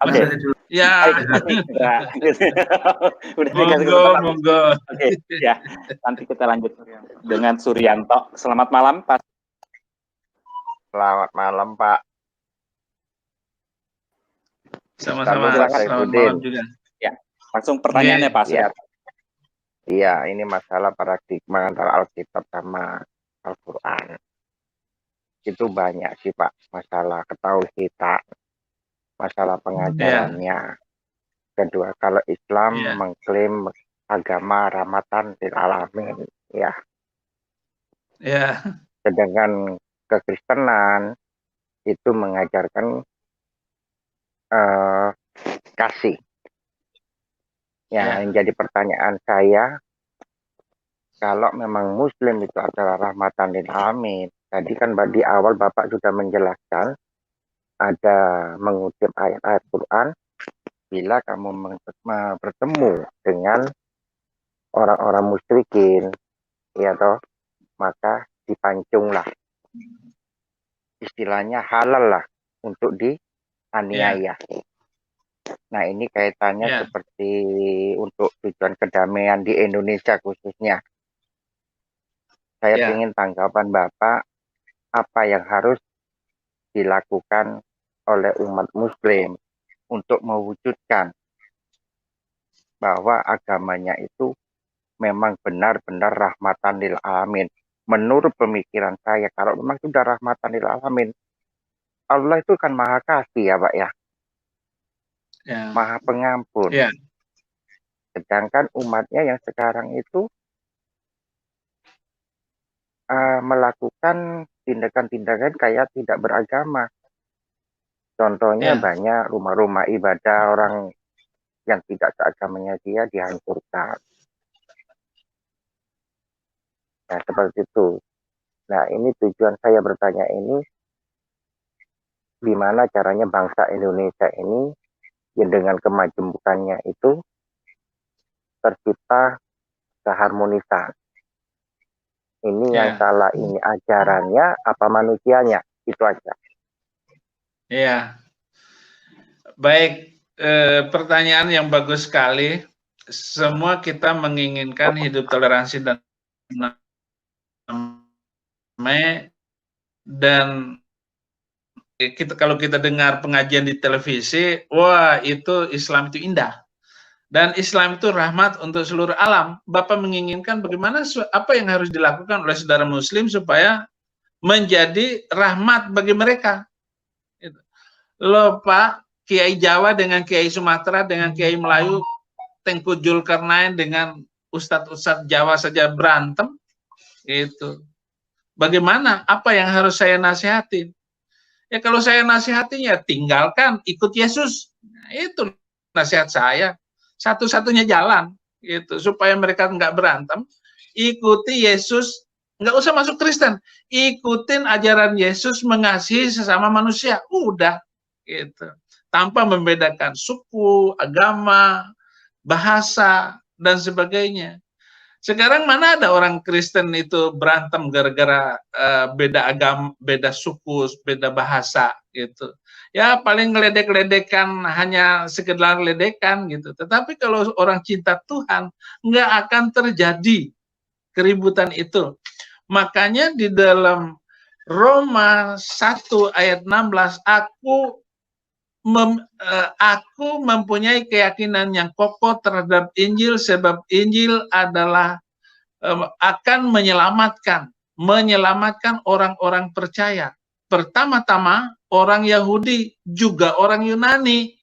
Nanti aja dulu. Ya. Udah dikasih kesempatan. Monggo. Oke, ya. Nanti kita lanjut dengan Suryanto. Selamat malam, Pak. Selamat malam, Pak. Sama-sama. Selamat malam juga. Ya, langsung pertanyaannya Pak Suryanto. Iya, ini masalah paradigma antara Alkitab sama Al-Quran. Itu banyak sih Pak, masalah ketauhidan, masalah pengajarannya. Kedua, kalau Islam mengklaim agama rahmatan lil alamin, ya. Sedangkan kekristenan itu mengajarkan kasih. Ya, yang jadi pertanyaan saya, kalau memang Muslim itu adalah rahmatan lil alamin, tadi kan di awal Bapak sudah menjelaskan, ada mengutip ayat-ayat Quran, bila kamu bertemu dengan orang-orang musyrikin, ya toh, maka dipancunglah. Istilahnya halal lah untuk dianiaya. Nah, ini kaitannya seperti untuk tujuan kedamaian di Indonesia khususnya. Saya ingin tanggapan Bapak, apa yang harus dilakukan oleh umat Muslim untuk mewujudkan bahwa agamanya itu memang benar-benar rahmatan lil alamin. Menurut pemikiran saya, kalau memang sudah rahmatan lil alamin, Allah itu kan maha kasih ya Pak ya. Maha pengampun. Sedangkan umatnya yang sekarang itu melakukan tindakan-tindakan kayak tidak beragama. Contohnya banyak rumah-rumah ibadah orang yang tidak seagamanya dia dihancurkan. Nah, seperti itu. Nah, ini tujuan saya bertanya ini, gimana caranya bangsa Indonesia ini yang dengan kemajemukannya itu tercipta keharmonisan. Ini yang salah, ini ajarannya apa manusianya, itu aja. Iya. Baik, pertanyaan yang bagus sekali. Semua kita menginginkan hidup toleransi dan damai, dan kalau kita dengar pengajian di televisi, wah itu Islam itu indah. Dan Islam itu rahmat untuk seluruh alam. Bapak menginginkan bagaimana, apa yang harus dilakukan oleh saudara Muslim supaya menjadi rahmat bagi mereka. Loh Pak, Kiai Jawa dengan Kiai Sumatera, dengan Kiai Melayu, Tengku Zulkarnain dengan Ustadz-Ustadz Jawa saja berantem. Itu. Bagaimana? Apa yang harus saya nasihatin? Ya kalau saya nasihatinya, tinggalkan, ikut Yesus. Nah, itu nasihat saya. Satu-satunya jalan, gitu, supaya mereka nggak berantem. Ikuti Yesus, nggak usah masuk Kristen. Ikutin ajaran Yesus mengasihi sesama manusia. Udah, gitu. Tanpa membedakan suku, agama, bahasa, dan sebagainya. Sekarang mana ada orang Kristen itu berantem gara-gara beda agama, beda suku, beda bahasa gitu. Ya paling ngeledek-ledekan, hanya sekedar ledekan gitu. Tetapi kalau orang cinta Tuhan, nggak akan terjadi keributan itu. Makanya di dalam Roma 1 ayat 16, aku mempunyai keyakinan yang kokoh terhadap Injil, sebab Injil adalah akan menyelamatkan orang-orang percaya. Pertama-tama orang Yahudi, juga orang Yunani.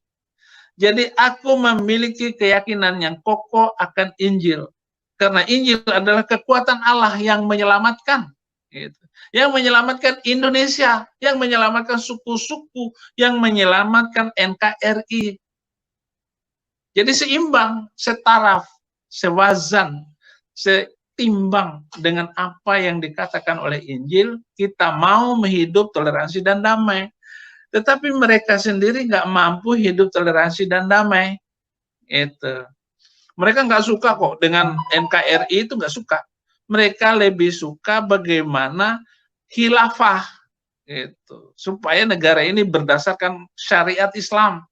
Jadi aku memiliki keyakinan yang kokoh akan Injil. Karena Injil adalah kekuatan Allah yang menyelamatkan. Gitu. Yang menyelamatkan Indonesia, yang menyelamatkan suku-suku, yang menyelamatkan NKRI. Jadi seimbang, setaraf, sewazan, setimbang dengan apa yang dikatakan oleh Injil. Kita mau hidup toleransi dan damai. Tetapi mereka sendiri nggak mampu hidup toleransi dan damai. Itu. Mereka nggak suka kok dengan NKRI, itu nggak suka. Mereka lebih suka bagaimana khilafah, gitu, supaya negara ini berdasarkan syariat Islam.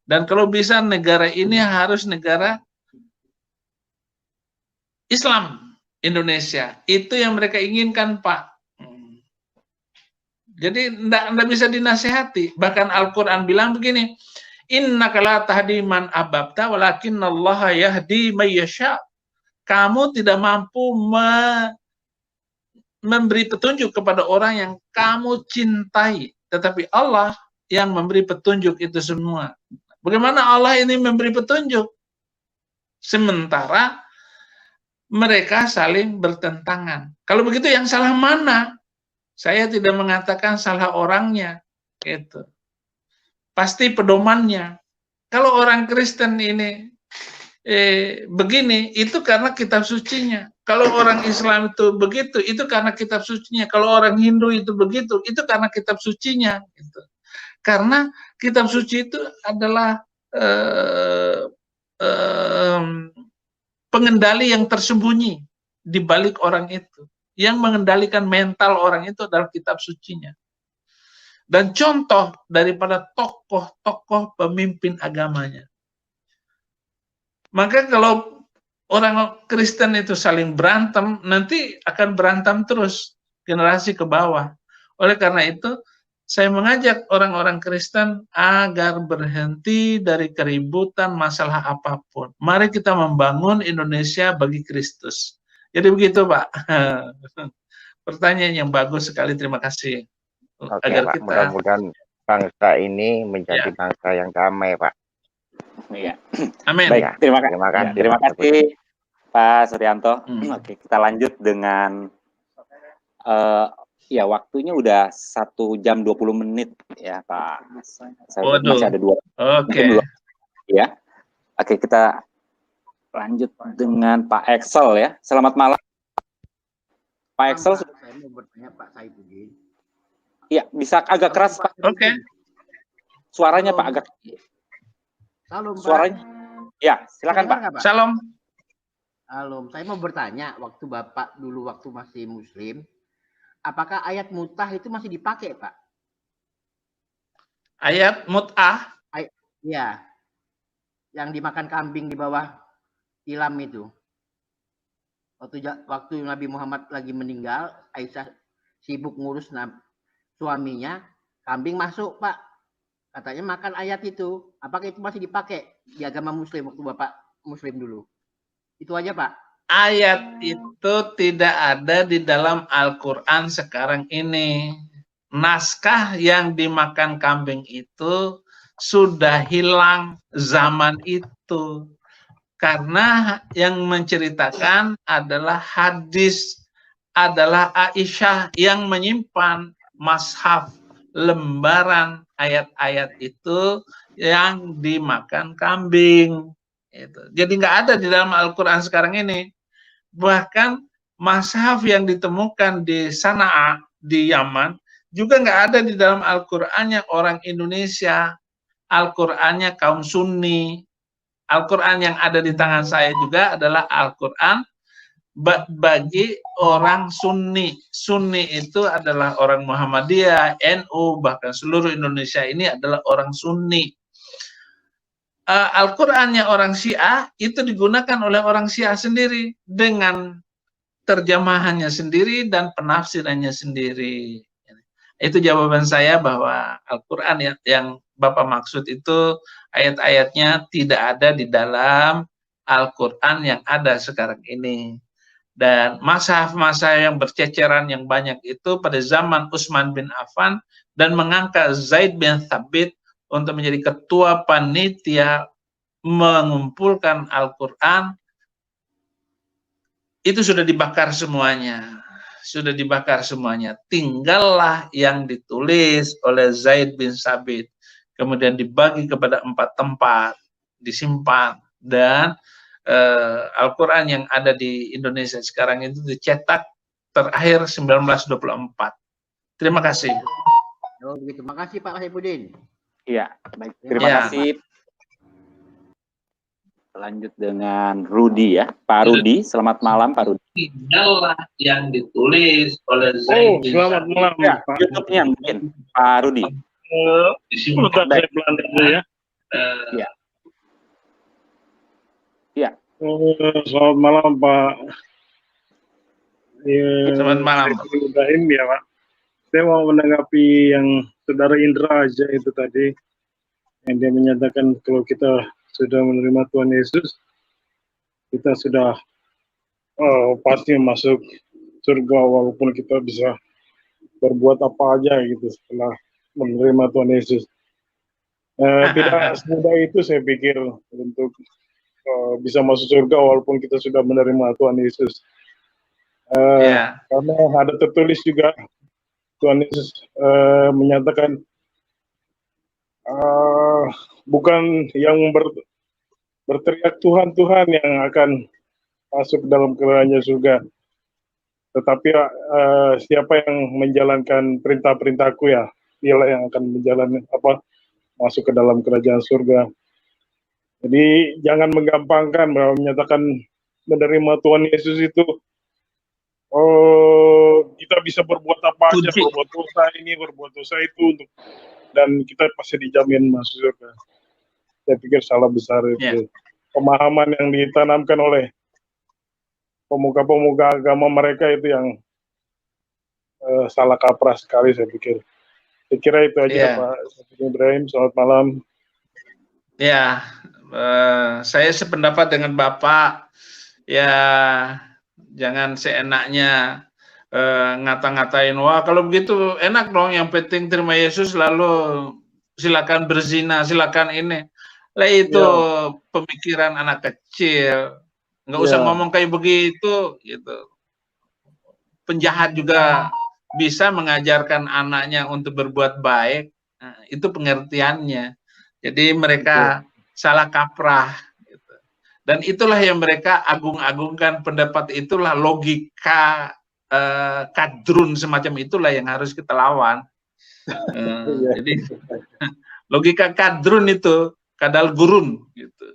Dan kalau bisa negara ini harus negara Islam, Indonesia. Itu yang mereka inginkan, Pak. Jadi tidak bisa dinasihati. Bahkan Al-Quran bilang begini, innaka la tahdi man ahbabta walakinallaha yahdi may yasha. Kamu tidak mampu memberi petunjuk kepada orang yang kamu cintai, tetapi Allah yang memberi petunjuk itu semua. Bagaimana Allah ini memberi petunjuk? Sementara mereka saling bertentangan. Kalau begitu yang salah mana? Saya tidak mengatakan salah orangnya, gitu. Pasti pedomannya. Kalau orang Kristen ini begini, itu karena kitab sucinya. Kalau orang Islam itu begitu, itu karena kitab sucinya. Kalau orang Hindu itu begitu, itu karena kitab sucinya. Gitu. Karena kitab suci itu adalah pengendali yang tersembunyi di balik orang itu. Yang mengendalikan mental orang itu adalah kitab sucinya. Dan contoh daripada tokoh-tokoh pemimpin agamanya. Maka kalau orang Kristen itu saling berantem, nanti akan berantem terus generasi ke bawah. Oleh karena itu, saya mengajak orang-orang Kristen agar berhenti dari keributan masalah apapun. Mari kita membangun Indonesia bagi Kristus. Jadi begitu, Pak. Pertanyaan yang bagus sekali, terima kasih. Oke, agar Pak. kita Mudah-mudahan bangsa ini menjadi bangsa yang damai, Pak. Iya. Amin. Baik, terima kasih. Terima kasih, Pak Suryanto. Oke, kita lanjut dengan ya waktunya udah 1 jam 20 menit ya, Pak. Saya masih ada 2. Oke. Ya. Oke, kita lanjut dengan Pak Excel ya. Selamat malam. Pak Excel. Saya mau bertanya Pak Saifuddin. Iya, bisa agak keras, Pak. Oke. Suaranya Pak agak. Salam, Pak. Suaranya. Ya, silakan Pak. Salam. Salam. Saya mau bertanya, waktu Bapak dulu waktu masih Muslim, apakah ayat mutah itu masih dipakai, Pak? Ayat mut'ah? Iya. Yang dimakan kambing di bawah tilam itu. Waktu Nabi Muhammad lagi meninggal, Aisyah sibuk ngurus suaminya, kambing masuk, Pak. Katanya makan ayat itu. Apakah itu masih dipakai di agama Muslim waktu Bapak Muslim dulu? Itu aja, Pak. Ayat itu tidak ada di dalam Al-Quran sekarang ini. Naskah yang dimakan kambing itu sudah hilang zaman itu. Karena yang menceritakan adalah hadis, adalah Aisyah yang menyimpan mashaf, lembaran ayat-ayat itu yang dimakan kambing. Jadi nggak ada di dalam Al-Quran sekarang ini. Bahkan mashaf yang ditemukan di Sana'a, di Yaman, juga nggak ada di dalam Al-Qurannya orang Indonesia. Al-Qurannya kaum Sunni. Al-Quran yang ada di tangan saya juga adalah Al-Quran bagi orang Sunni. Sunni itu adalah orang Muhammadiyah, NU, bahkan seluruh Indonesia ini adalah orang Sunni. Al-Qurannya orang Syiah itu digunakan oleh orang Syiah sendiri dengan terjemahannya sendiri dan penafsirannya sendiri. Itu jawaban saya bahwa Al-Quran yang Bapak maksud itu ayat-ayatnya tidak ada di dalam Al-Quran yang ada sekarang ini. Dan mashaf-mashaf yang berceceran yang banyak itu pada zaman Utsman bin Affan dan mengangkat Zaid bin Thabit untuk menjadi ketua panitia mengumpulkan Al-Quran, itu sudah dibakar semuanya. Sudah dibakar semuanya. Tinggallah yang ditulis oleh Zaid bin Thabit. Kemudian dibagi kepada 4 tempat, disimpan. Dan Al-Quran yang ada di Indonesia sekarang itu dicetak terakhir 1924. Terima kasih. Oh begitu. Makasih Pak Saifuddin. Iya, baik. Terima kasih. Lanjut dengan Rudi ya. Pak Rudi, selamat malam Pak Rudi. Tinggallah yang ditulis oleh Zaid bin selamat malam ya, Pak. YouTube-nya mungkin Pak Rudi. Sebentar saya pelan dulu ya. Iya. Iya. Selamat malam Pak. Selamat malam. Ibrahim ya Pak. Saya mau menanggapi yang Saudara Indra aja itu tadi, yang dia menyatakan kalau kita sudah menerima Tuhan Yesus, kita sudah pasti masuk surga walaupun kita bisa berbuat apa aja gitu setelah menerima Tuhan Yesus. Tidak semudah itu saya pikir untuk bisa masuk surga walaupun kita sudah menerima Tuhan Yesus. Karena ada tertulis juga Tuhan Yesus menyatakan bukan yang berteriak Tuhan Tuhan yang akan masuk dalam kerajaan surga, tetapi siapa yang menjalankan perintah-perintahku ya, dialah yang akan masuk ke dalam kerajaan surga. Jadi jangan menggampangkan bahwa menyatakan menerima Tuhan Yesus itu kita bisa berbuat apa aja, berbuat dosa ini, berbuat dosa itu dan kita pasti dijamin masuk surga. Saya pikir salah besar itu. Pemahaman yang ditanamkan oleh pemuka-pemuka agama mereka itu yang salah kaprah sekali saya pikir. Saya kira itu aja Pak Ibrahim. Selamat malam. Ya, saya sependapat dengan Bapak. Ya, jangan seenaknya ngata-ngatain, wah kalau begitu enak dong, yang penting terima Yesus lalu silakan berzina, silakan ini. Lah itu pemikiran anak kecil, nggak usah ngomong kayak begitu gitu. Penjahat juga bisa mengajarkan anaknya untuk berbuat baik, nah, itu pengertiannya. Jadi mereka salah kaprah gitu. Dan itulah yang mereka agung-agungkan, pendapat itulah logika kadrun semacam itulah yang harus kita lawan. Jadi logika kadrun itu kadal gurun gitu.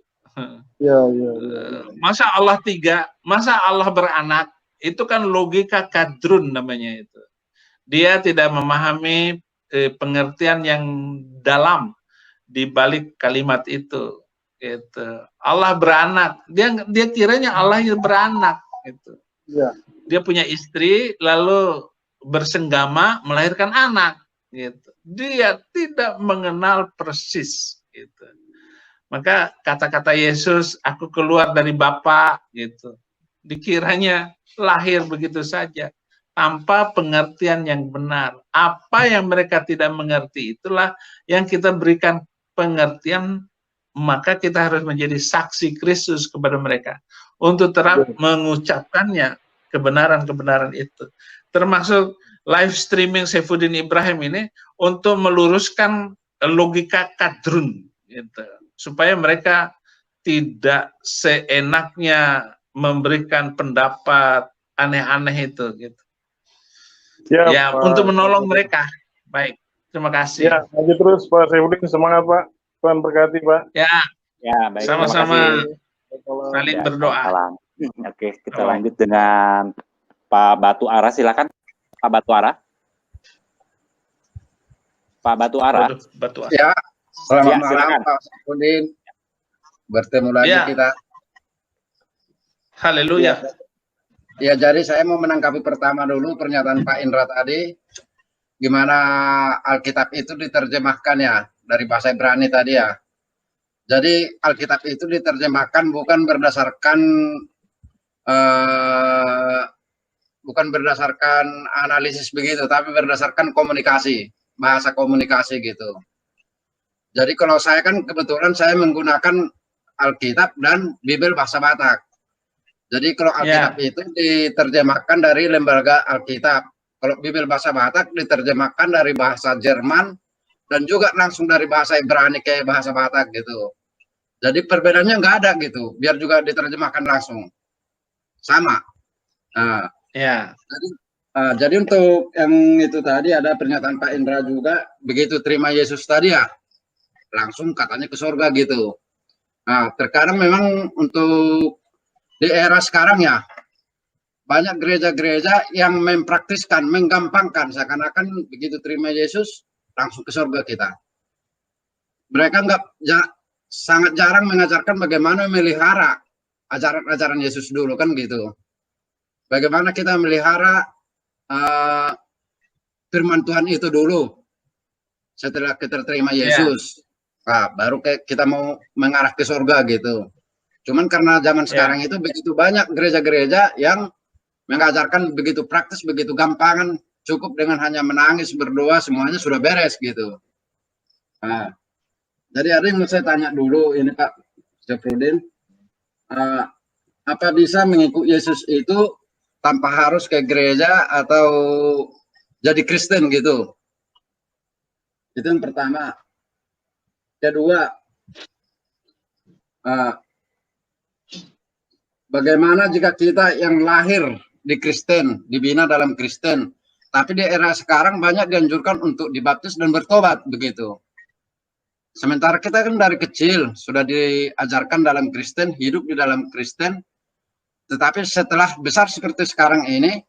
Masa Allah 3, masa Allah beranak, itu kan logika kadrun namanya itu. Dia tidak memahami pengertian yang dalam di balik kalimat itu. Gitu. Allah beranak, dia kiranya Allah yang beranak gitu. Dia punya istri lalu bersenggama melahirkan anak gitu. Dia tidak mengenal persis gitu. Maka kata-kata Yesus, aku keluar dari Bapa gitu, dikiranya lahir begitu saja tanpa pengertian yang benar. Apa yang mereka tidak mengerti itulah yang kita berikan pengertian, maka kita harus menjadi saksi Kristus kepada mereka untuk terus mengucapkannya, kebenaran-kebenaran itu. Termasuk live streaming Saifuddin Ibrahim ini untuk meluruskan logika kadrun gitu, supaya mereka tidak seenaknya memberikan pendapat aneh-aneh itu gitu. Ya, untuk menolong mereka. Baik, terima kasih. Ya, lanjut terus Pak Saifuddin, semangat Pak. Tuhan berkati Pak. Ya, baik. Sama-sama saling berdoa. Salam. Oke, kita lanjut dengan Pak Batu Ara, silakan. Pak Batu Ara. Pak Batu Ara. Ya, selamat malam silakan. Pak Saifuddin. Bertemu lagi kita. Haleluya. Ya, jadi saya mau menanggapi pertama dulu pernyataan Pak Indra tadi, gimana Alkitab itu diterjemahkan ya, dari bahasa Ibrani tadi ya. Jadi Alkitab itu diterjemahkan bukan berdasarkan analisis begitu, tapi berdasarkan komunikasi, bahasa komunikasi gitu. Jadi kalau saya kan kebetulan saya menggunakan Alkitab dan Bibel bahasa Batak. Jadi kalau Alkitab itu diterjemahkan dari lembaga Alkitab. Kalau Bibel bahasa Batak diterjemahkan dari bahasa Jerman dan juga langsung dari bahasa Ibrani ke bahasa Batak gitu. Jadi perbedaannya nggak ada gitu, biar juga diterjemahkan langsung. Sama. Nah, jadi untuk yang itu tadi ada pernyataan Pak Indra juga, begitu terima Yesus tadi ya, langsung katanya ke surga gitu. Nah, terkadang memang untuk di era sekarang ya, banyak gereja-gereja yang mempraktiskan, menggampangkan, seakan-akan begitu terima Yesus, langsung ke surga kita. Mereka sangat jarang mengajarkan bagaimana melihara ajaran-ajaran Yesus dulu kan gitu. Bagaimana kita melihara firman Tuhan itu dulu setelah kita terima Yesus. Nah, baru kita mau mengarah ke surga gitu. Cuman karena zaman sekarang itu begitu banyak gereja-gereja yang mengajarkan begitu praktis, begitu gampangan, cukup dengan hanya menangis, berdoa, semuanya sudah beres gitu. Nah, jadi ada yang mau saya tanya dulu ini Pak Syafruddin, apa bisa mengikuti Yesus itu tanpa harus ke gereja atau jadi Kristen gitu? Itu yang pertama. Kedua, bagaimana jika kita yang lahir di Kristen, dibina dalam Kristen, tapi di era sekarang banyak dianjurkan untuk dibaptis dan bertobat begitu. Sementara kita kan dari kecil sudah diajarkan dalam Kristen, hidup di dalam Kristen, tetapi setelah besar seperti sekarang ini,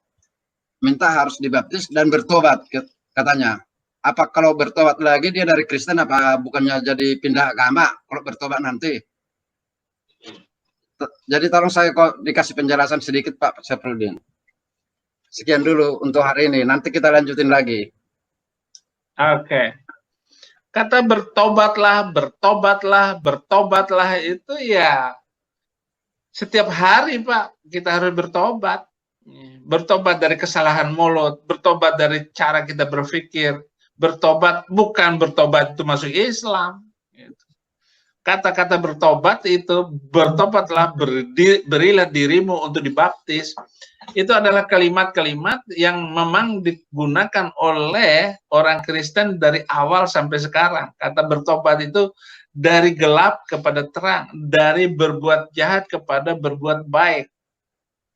minta harus dibaptis dan bertobat katanya. Apa kalau bertobat lagi dia dari Kristen, apa bukannya jadi pindah agama kalau bertobat nanti? Jadi tolong saya kok dikasih penjelasan sedikit Pak Syafruddin. Sekian dulu untuk hari ini, nanti kita lanjutin lagi. Oke. Kata bertobatlah, bertobatlah, bertobatlah itu ya setiap hari Pak, kita harus bertobat. Bertobat dari kesalahan mulut, bertobat dari cara kita berpikir, bertobat bukan bertobat itu masuk Islam. Kata-kata bertobat itu, bertobatlah, berilah dirimu untuk dibaptis. Itu adalah kalimat-kalimat yang memang digunakan oleh orang Kristen dari awal sampai sekarang. Kata bertobat itu dari gelap kepada terang, dari berbuat jahat kepada berbuat baik.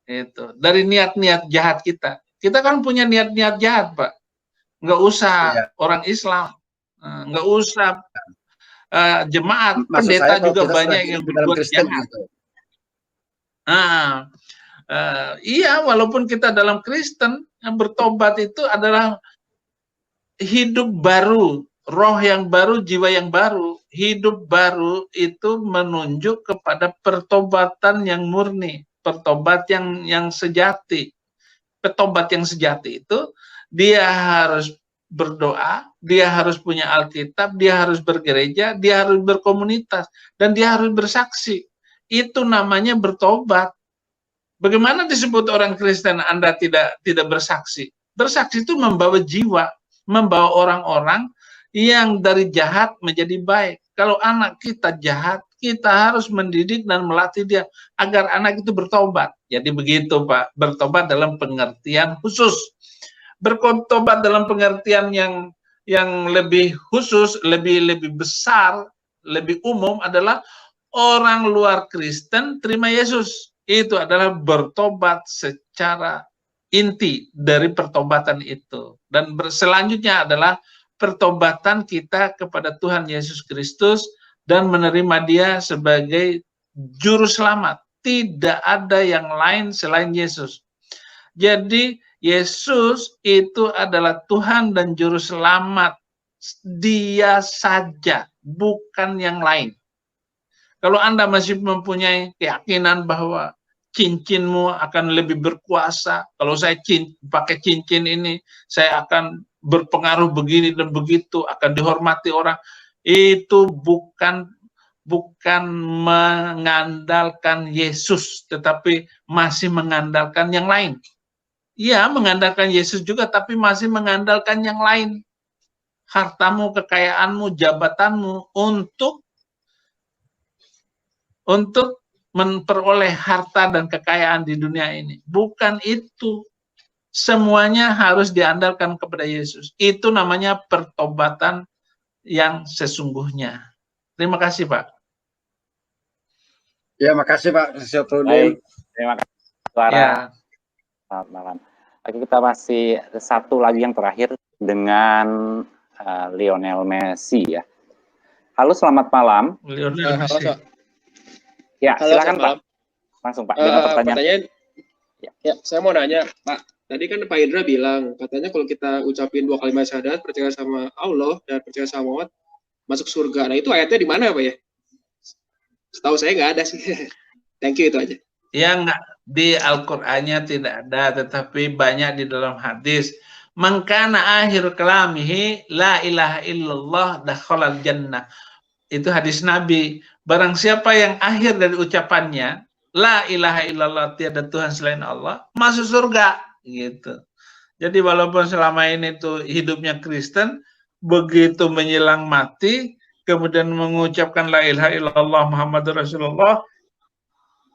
Itu dari niat-niat jahat kita. Kita kan punya niat-niat jahat, Pak. Nggak usah orang Islam, nggak usah jemaat, pendeta juga banyak yang berbuat jahat. Iya, walaupun kita dalam Kristen, yang bertobat itu adalah hidup baru, roh yang baru, jiwa yang baru. Hidup baru itu menunjuk kepada pertobatan yang murni, pertobat yang sejati. Petobat yang sejati itu dia harus berdoa, dia harus punya Alkitab, dia harus bergereja, dia harus berkomunitas, dan dia harus bersaksi. Itu namanya bertobat. Bagaimana disebut orang Kristen Anda tidak bersaksi? Bersaksi itu membawa jiwa, membawa orang-orang yang dari jahat menjadi baik. Kalau anak kita jahat, kita harus mendidik dan melatih dia agar anak itu bertobat. Jadi begitu Pak, bertobat dalam pengertian khusus. Bertobat dalam pengertian yang lebih khusus, lebih besar, lebih umum adalah orang luar Kristen terima Yesus. Itu adalah bertobat secara inti dari pertobatan itu. Dan selanjutnya adalah pertobatan kita kepada Tuhan Yesus Kristus dan menerima Dia sebagai juru selamat. Tidak ada yang lain selain Yesus. Jadi Yesus itu adalah Tuhan dan juru selamat. Dia saja, bukan yang lain. Kalau Anda masih mempunyai keyakinan bahwa cincinmu akan lebih berkuasa. Kalau saya pakai cincin ini, saya akan berpengaruh begini dan begitu, akan dihormati orang. Itu bukan mengandalkan Yesus, tetapi masih mengandalkan yang lain. Ya, mengandalkan Yesus juga, tapi masih mengandalkan yang lain. Hartamu, kekayaanmu, jabatanmu untuk memperoleh harta dan kekayaan di dunia ini. Bukan itu. Semuanya harus diandalkan kepada Yesus. Itu namanya pertobatan yang sesungguhnya. Terima kasih, Pak. Ya, makasih Pak Baik, Syafruddin. terima kasih. Suara. Ya. Selamat malam. Oke, kita masih satu lagi yang terakhir dengan Lionel Messi ya. Halo, selamat malam. Lionel Messi. Ya, Halo, silakan Pak. malam. Langsung Pak dengan pertanyaan. Ya, saya mau nanya Pak. Tadi kan Pak Indra bilang katanya kalau kita ucapin 2 kalimat syahadat, percaya sama Allah dan percaya sama Muhammad, masuk surga. Nah itu ayatnya di mana Pak ya? Setahu saya nggak ada sih. Thank you, itu aja. Ya, enggak, di Al-Qur'annya tidak ada, tetapi banyak di dalam hadis. Man kana akhir kalamihi la ilaha illallah dakhalal jannah. Itu hadis Nabi. Barang siapa yang akhir dari ucapannya la ilaha illallah, tiada Tuhan selain Allah, masuk surga gitu. Jadi walaupun selama ini tuh hidupnya Kristen, begitu menjelang mati kemudian mengucapkan la ilaha illallah Muhammadur Rasulullah,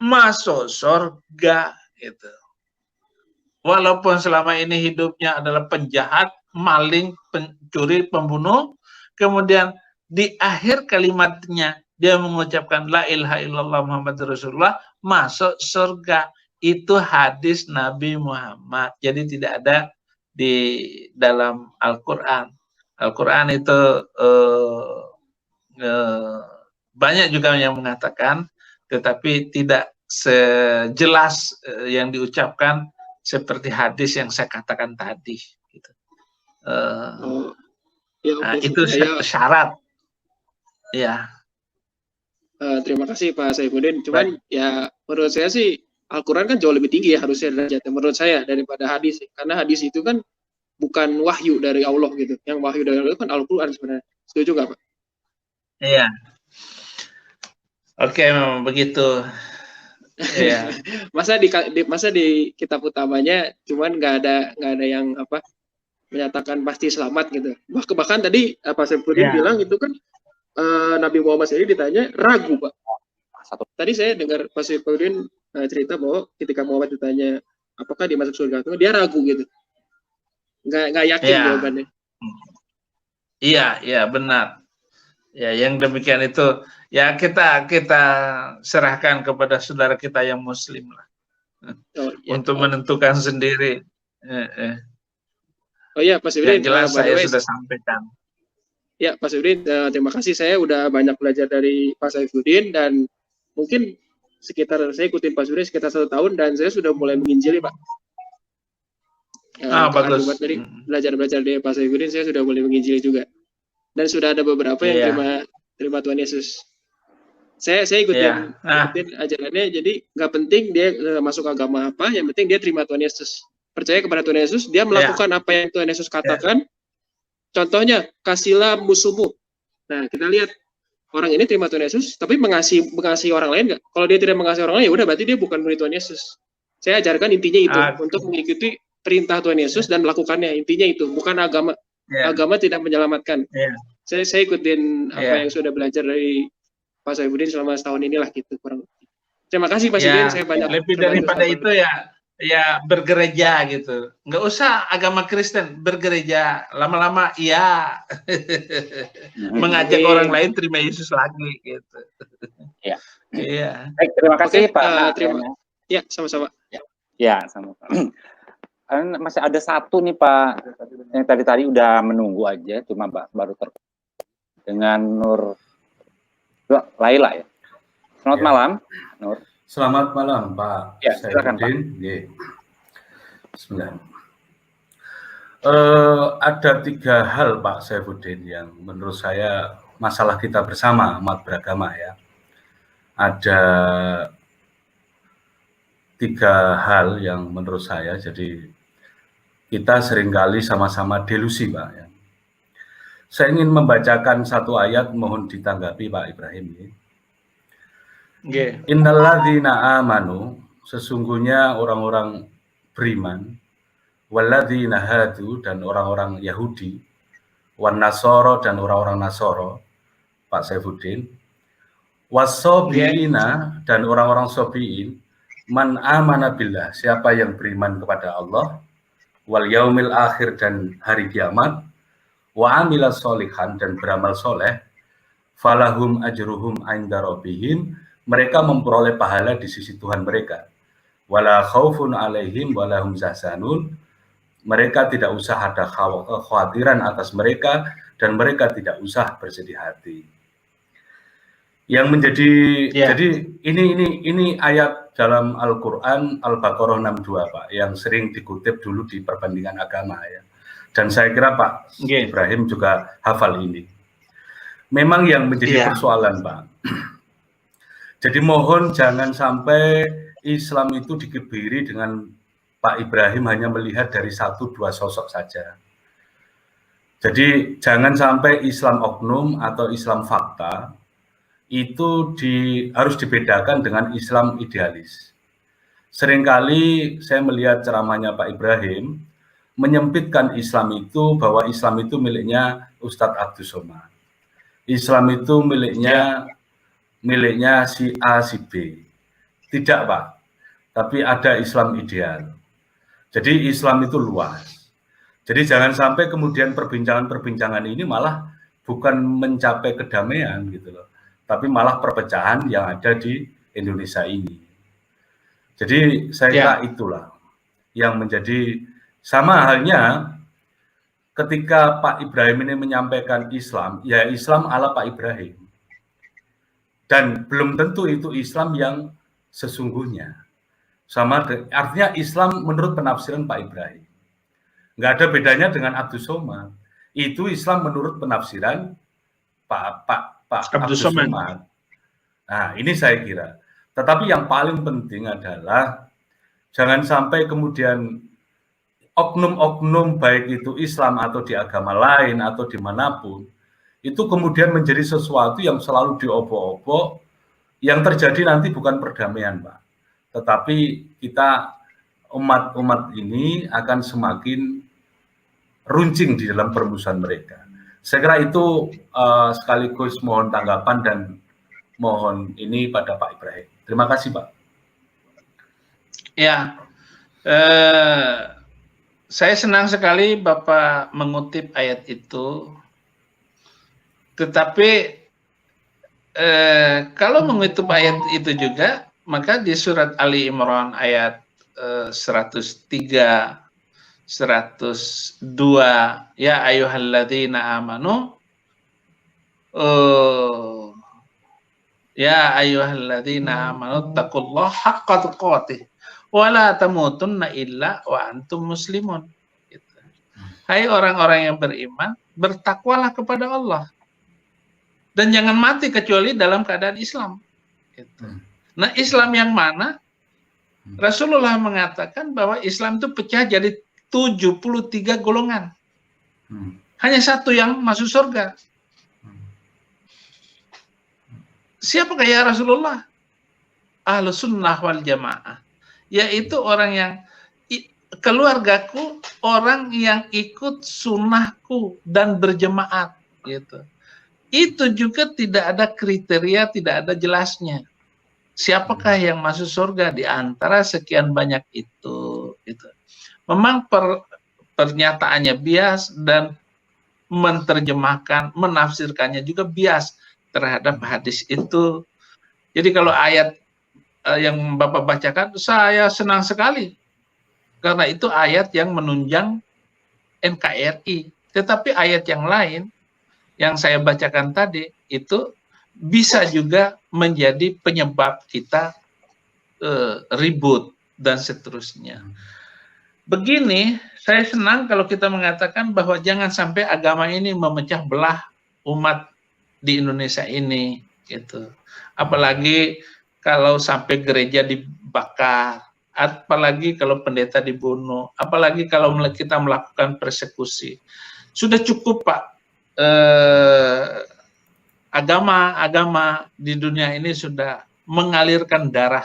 masuk surga gitu. Walaupun selama ini hidupnya adalah penjahat, maling, pencuri, pembunuh, kemudian di akhir kalimatnya dia mengucapkan la ilaha illallah Muhammadur Rasulullah, masuk surga. Itu hadis Nabi Muhammad. Jadi tidak ada di dalam Al-Qur'an. Al-Qur'an itu banyak juga yang mengatakan, tetapi tidak sejelas yang diucapkan seperti hadis yang saya katakan tadi. Gitu. Ya, nah, itu syarat. Ya. Terima kasih Pak Saifuddin. Cuman ya menurut saya sih Al-Quran kan jauh lebih tinggi ya harusnya derajatnya menurut saya daripada hadis. Karena hadis itu kan bukan wahyu dari Allah gitu. Yang wahyu dari Allah kan Al-Quran sebenarnya. Setuju nggak Pak? Iya. Oke, memang begitu. Iya. masa di kitab utamanya cuman nggak ada yang apa menyatakan pasti selamat gitu. Bahkan tadi Pak Saifuddin bilang itu kan Nabi Muhammad sendiri ditanya ragu Pak. Tadi saya dengar Pak Saifuddin cerita bahwa ketika Muhammad ditanya apakah dia masuk surga itu dia ragu gitu. Nggak yakin jawabannya. Iya, benar. Ya, yang demikian itu ya kita serahkan kepada saudara kita yang Muslim lah untuk menentukan sendiri. Oh iya, Pak Saifuddin. Yang jelas saya sudah sampaikan. Ya, Pak Saifuddin, terima kasih. Saya udah banyak belajar dari Pak Saifuddin dan mungkin sekitar saya ikutin Pak Saifuddin sekitar 1 tahun dan saya sudah mulai menginjili Pak. Bagus. Dari belajar dari Pak Saifuddin saya sudah mulai menginjili juga. Dan sudah ada beberapa yang terima Tuhan Yesus. Saya ikutin ajarannya, jadi nggak penting dia masuk agama apa, yang penting dia terima Tuhan Yesus. Percaya kepada Tuhan Yesus, dia melakukan apa yang Tuhan Yesus katakan. Contohnya, kasihlah musuhmu. Nah, kita lihat orang ini terima Tuhan Yesus, tapi mengasihi orang lain nggak? Kalau dia tidak mengasihi orang lain, ya udah berarti dia bukan murid Tuhan Yesus. Saya ajarkan intinya itu, untuk mengikuti perintah Tuhan Yesus dan melakukannya. Intinya itu, bukan agama. Agama tidak menyelamatkan. Saya ikutin apa yang sudah belajar dari Pak Saifuddin selama setahun inilah gitu kurang. Terima kasih Pak Saifuddin, saya banyak lebih daripada itu ya bergereja gitu. Nggak usah agama Kristen, bergereja. Lama-lama mengajak orang lain terima Yesus lagi gitu. Iya. Baik, terima kasih Pak. Ya, sama-sama. Ya, sama-sama. Masih ada satu nih Pak, yang tadi udah menunggu aja, cuma baru dengan Nur Laila ya. Selamat malam, Nur. Selamat malam Pak. Ya, silakan Pak. Bismillah. Ada 3 hal Pak Saifuddin yang menurut saya masalah kita bersama umat beragama ya. Ada tiga hal yang menurut saya jadi kita seringkali sama-sama delusi, Pak. Ya. Saya ingin membacakan satu ayat, mohon ditanggapi Pak Ibrahim. Yeah. Innalladzina amanu, sesungguhnya orang-orang beriman, walladzina hadu, dan orang-orang Yahudi, wan nasoro, dan orang-orang Nasoro, Pak Saifuddin, wasobiina, dan orang-orang sobiin, man amana billah, siapa yang beriman kepada Allah, wal yaumil akhir, dan hari kiamat, wa amila solihan, dan beramal soleh, falahum ajruhum inda rabbihim, mereka memperoleh pahala di sisi Tuhan mereka. Wala khaufun alaihim walahum zahzanun, mereka tidak usah ada kekhawatiran atas mereka dan mereka tidak usah bersedih hati. Yang menjadi jadi ini ayat dalam Al-Qur'an Al-Baqarah 62, Pak, yang sering dikutip dulu di perbandingan agama ya. Dan saya kira Pak Ibrahim juga hafal ini. Memang yang menjadi persoalan, Pak. Jadi mohon jangan sampai Islam itu dikebiri dengan Pak Ibrahim hanya melihat dari 1-2 sosok saja. Jadi jangan sampai Islam oknum atau Islam fakta itu harus dibedakan dengan Islam idealis. Seringkali saya melihat ceramahnya Pak Ibrahim menyempitkan Islam itu bahwa Islam itu miliknya Ustadz Abdus Somad. Islam itu miliknya si A, si B. Tidak, Pak. Tapi ada Islam ideal. Jadi Islam itu luas. Jadi jangan sampai kemudian perbincangan-perbincangan ini malah bukan mencapai kedamaian gitu loh, tapi malah perpecahan yang ada di Indonesia ini. Jadi saya kira itulah yang menjadi sama halnya ketika Pak Ibrahim ini menyampaikan Islam, ya Islam ala Pak Ibrahim. Dan belum tentu itu Islam yang sesungguhnya. Sama artinya Islam menurut penafsiran Pak Ibrahim. Nggak ada bedanya dengan Abdus Somad. Itu Islam menurut penafsiran Pak Abdus Somad. Nah, ini saya kira. Tetapi yang paling penting adalah jangan sampai kemudian oknum-oknum baik itu Islam atau di agama lain atau dimanapun itu kemudian menjadi sesuatu yang selalu diobok-obok, yang terjadi nanti bukan perdamaian, Pak, tetapi kita umat ini akan semakin runcing di dalam permusuhan mereka. Saya kira itu sekaligus mohon tanggapan dan mohon ini pada Pak Ibrahim. Terima kasih, Pak. Ya, saya senang sekali Bapak mengutip ayat itu. Tetapi kalau mengutip ayat itu juga, maka di surat Ali Imran ayat 103, 102, ya ayyuhalladzina amanu, ya ayyuhalladzina amanu taqullaha haqqa tuqatih wa la tamutunna illa wa antum muslimun. Gitu. Hai orang-orang yang beriman, bertakwalah kepada Allah. Dan jangan mati kecuali dalam keadaan Islam. Gitu. Nah, Islam yang mana? Rasulullah mengatakan bahwa Islam itu pecah jadi 73 golongan. Hanya satu yang masuk surga. Siapakah ya Rasulullah? Ahlus sunnah wal jamaah. Yaitu orang yang keluargaku, orang yang ikut sunnahku dan berjemaat. Gitu. Itu juga tidak ada kriteria, tidak ada jelasnya. Siapakah yang masuk surga di antara sekian banyak itu? Gitu. Memang pernyataannya bias dan menerjemahkan, menafsirkannya juga bias terhadap hadis itu. Jadi kalau ayat yang Bapak bacakan, saya senang sekali. Karena itu ayat yang menunjang NKRI. Tetapi ayat yang lain, yang saya bacakan tadi, itu bisa juga menjadi penyebab kita ribut dan seterusnya. Begini, saya senang kalau kita mengatakan bahwa jangan sampai agama ini memecah belah umat di Indonesia ini, gitu. Apalagi kalau sampai gereja dibakar, apalagi kalau pendeta dibunuh, apalagi kalau kita melakukan persekusi. Sudah cukup, Pak. Agama-agama di dunia ini sudah mengalirkan darah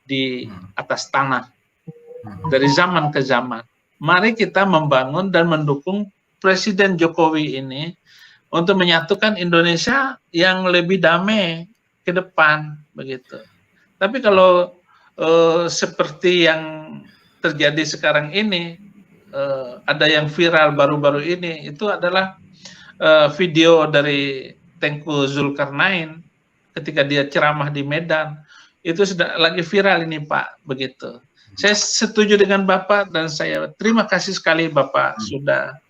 di atas tanah dari zaman ke zaman. Mari kita membangun dan mendukung Presiden Jokowi ini untuk menyatukan Indonesia yang lebih damai ke depan, begitu. Tapi kalau seperti yang terjadi sekarang ini, ada yang viral baru-baru ini, itu adalah video dari Tengku Zulkarnain ketika dia ceramah di Medan. Itu sudah lagi viral ini, Pak, begitu. Saya setuju dengan Bapak dan saya terima kasih sekali Bapak sudah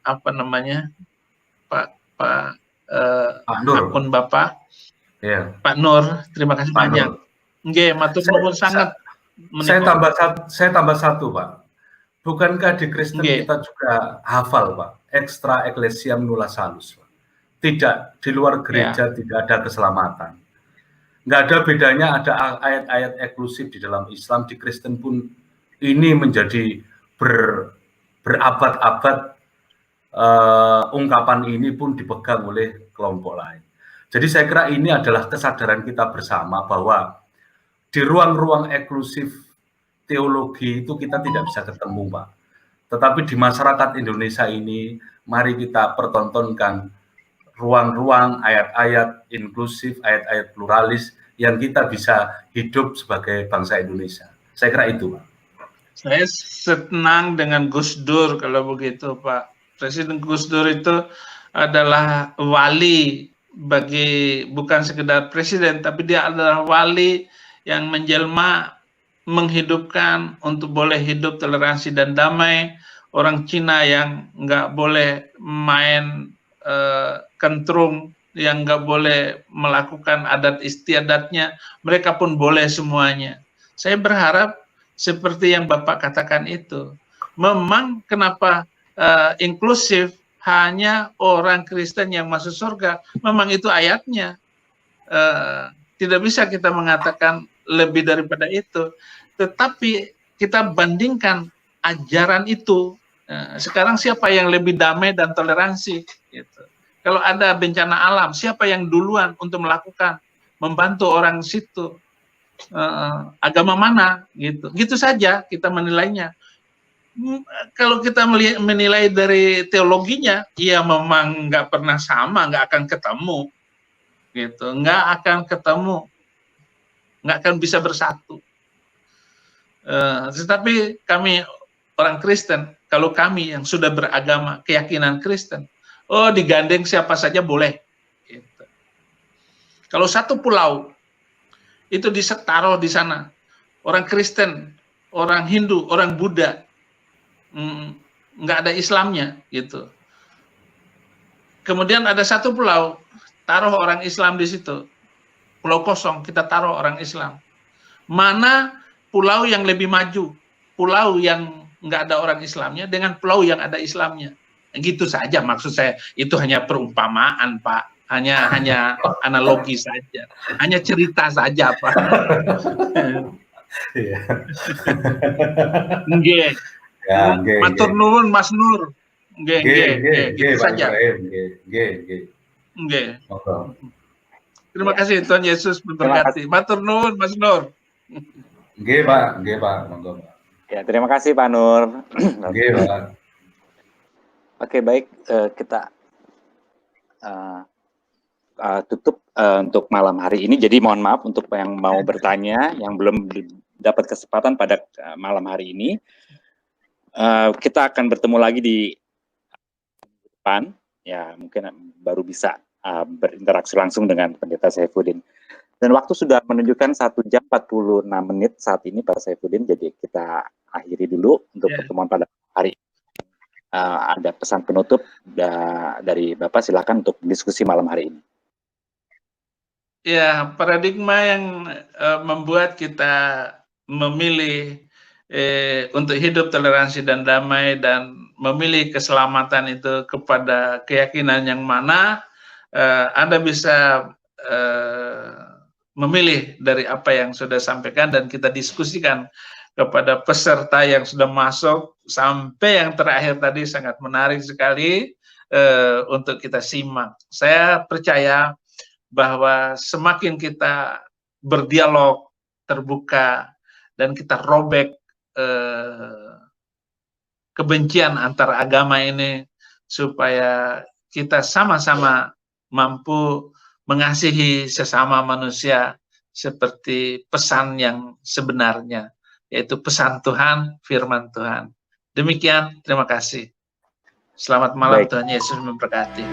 akun Bapak, Pak Nur, terima kasih banyak. Nggih, matur nuwun sangat. Saya tambah satu, Pak. Bukankah di Kristen kita juga hafal, Pak, extra ecclesia nulla salus, Pak. Tidak, di luar gereja tidak ada keselamatan. Nggak ada bedanya, ada ayat-ayat eksklusif di dalam Islam, di Kristen pun ini menjadi berabad-abad, ungkapan ini pun dipegang oleh kelompok lain. Jadi saya kira ini adalah kesadaran kita bersama bahwa di ruang-ruang eksklusif teologi itu kita tidak bisa ketemu, Pak. Tetapi di masyarakat Indonesia ini, mari kita pertontonkan ruang-ruang ayat-ayat inklusif, ayat-ayat pluralis yang kita bisa hidup sebagai bangsa Indonesia. Saya kira itu, Pak. Saya senang dengan Gus Dur kalau begitu, Pak. Presiden Gus Dur itu adalah wali bagi bukan sekedar presiden, tapi dia adalah wali yang menjelma menghidupkan untuk boleh hidup toleransi dan damai. Orang Cina yang nggak boleh main kentrung, yang nggak boleh melakukan adat istiadatnya, mereka pun boleh semuanya. Saya berharap seperti yang Bapak katakan itu. Memang kenapa inklusif hanya orang Kristen yang masuk surga? Memang itu ayatnya. Tidak bisa kita mengatakan lebih daripada itu. Tetapi kita bandingkan ajaran itu. Sekarang siapa yang lebih damai dan toleransi? Gitu. Kalau ada bencana alam, siapa yang duluan untuk melakukan, membantu orang situ? Agama mana? Gitu. Gitu saja kita menilainya. Kalau kita menilai dari teologinya, ya memang nggak pernah sama, nggak akan ketemu. Gitu. Nggak akan ketemu. Nggak akan bisa bersatu. Tetapi kami orang Kristen, kalau kami yang sudah beragama, keyakinan Kristen, oh digandeng siapa saja boleh. Gitu. Kalau satu pulau itu ditaruh di sana, orang Kristen, orang Hindu, orang Buddha, nggak ada Islamnya, gitu. Kemudian ada satu pulau, taruh orang Islam di situ, pulau kosong kita taruh orang Islam. Mana pulau yang lebih maju? Pulau yang nggak ada orang Islamnya dengan pulau yang ada Islamnya. Gitu saja maksud saya. Itu hanya perumpamaan, Pak. Hanya analogi saja. Hanya cerita saja, Pak. Nggih. Matur nuwun Mas Nur. Nggih. Gitu saja. Nggih. Terima kasih, Tuhan Yesus memberkati. Matur nuwun Mas Nur. Nggih, Pak. Monggo, Pak. Ya, terima kasih Pak Nur. Nggih, Pak. Oke, baik, kita tutup untuk malam hari ini. Jadi mohon maaf untuk yang mau bertanya, yang belum dapat kesempatan pada malam hari ini. Kita akan bertemu lagi di depan. Ya, mungkin baru bisa berinteraksi langsung dengan Pendeta Saifuddin. Dan waktu sudah menunjukkan 1 jam 46 menit saat ini Pak Saifuddin. Jadi kita akhiri dulu untuk pertemuan pada hari ini. Ada pesan penutup dari Bapak, silakan untuk diskusi malam hari ini. Ya, paradigma yang membuat kita memilih untuk hidup toleransi dan damai dan memilih keselamatan itu kepada keyakinan yang mana, Anda bisa memilih dari apa yang sudah sampaikan dan kita diskusikan kepada peserta yang sudah masuk sampai yang terakhir tadi sangat menarik sekali untuk kita simak. Saya percaya bahwa semakin kita berdialog terbuka dan kita robek kebencian antar agama ini supaya kita sama-sama mampu mengasihi sesama manusia seperti pesan yang sebenarnya, yaitu pesan Tuhan, firman Tuhan. Demikian, terima kasih. Selamat malam, Baik. Tuhan Yesus memberkati.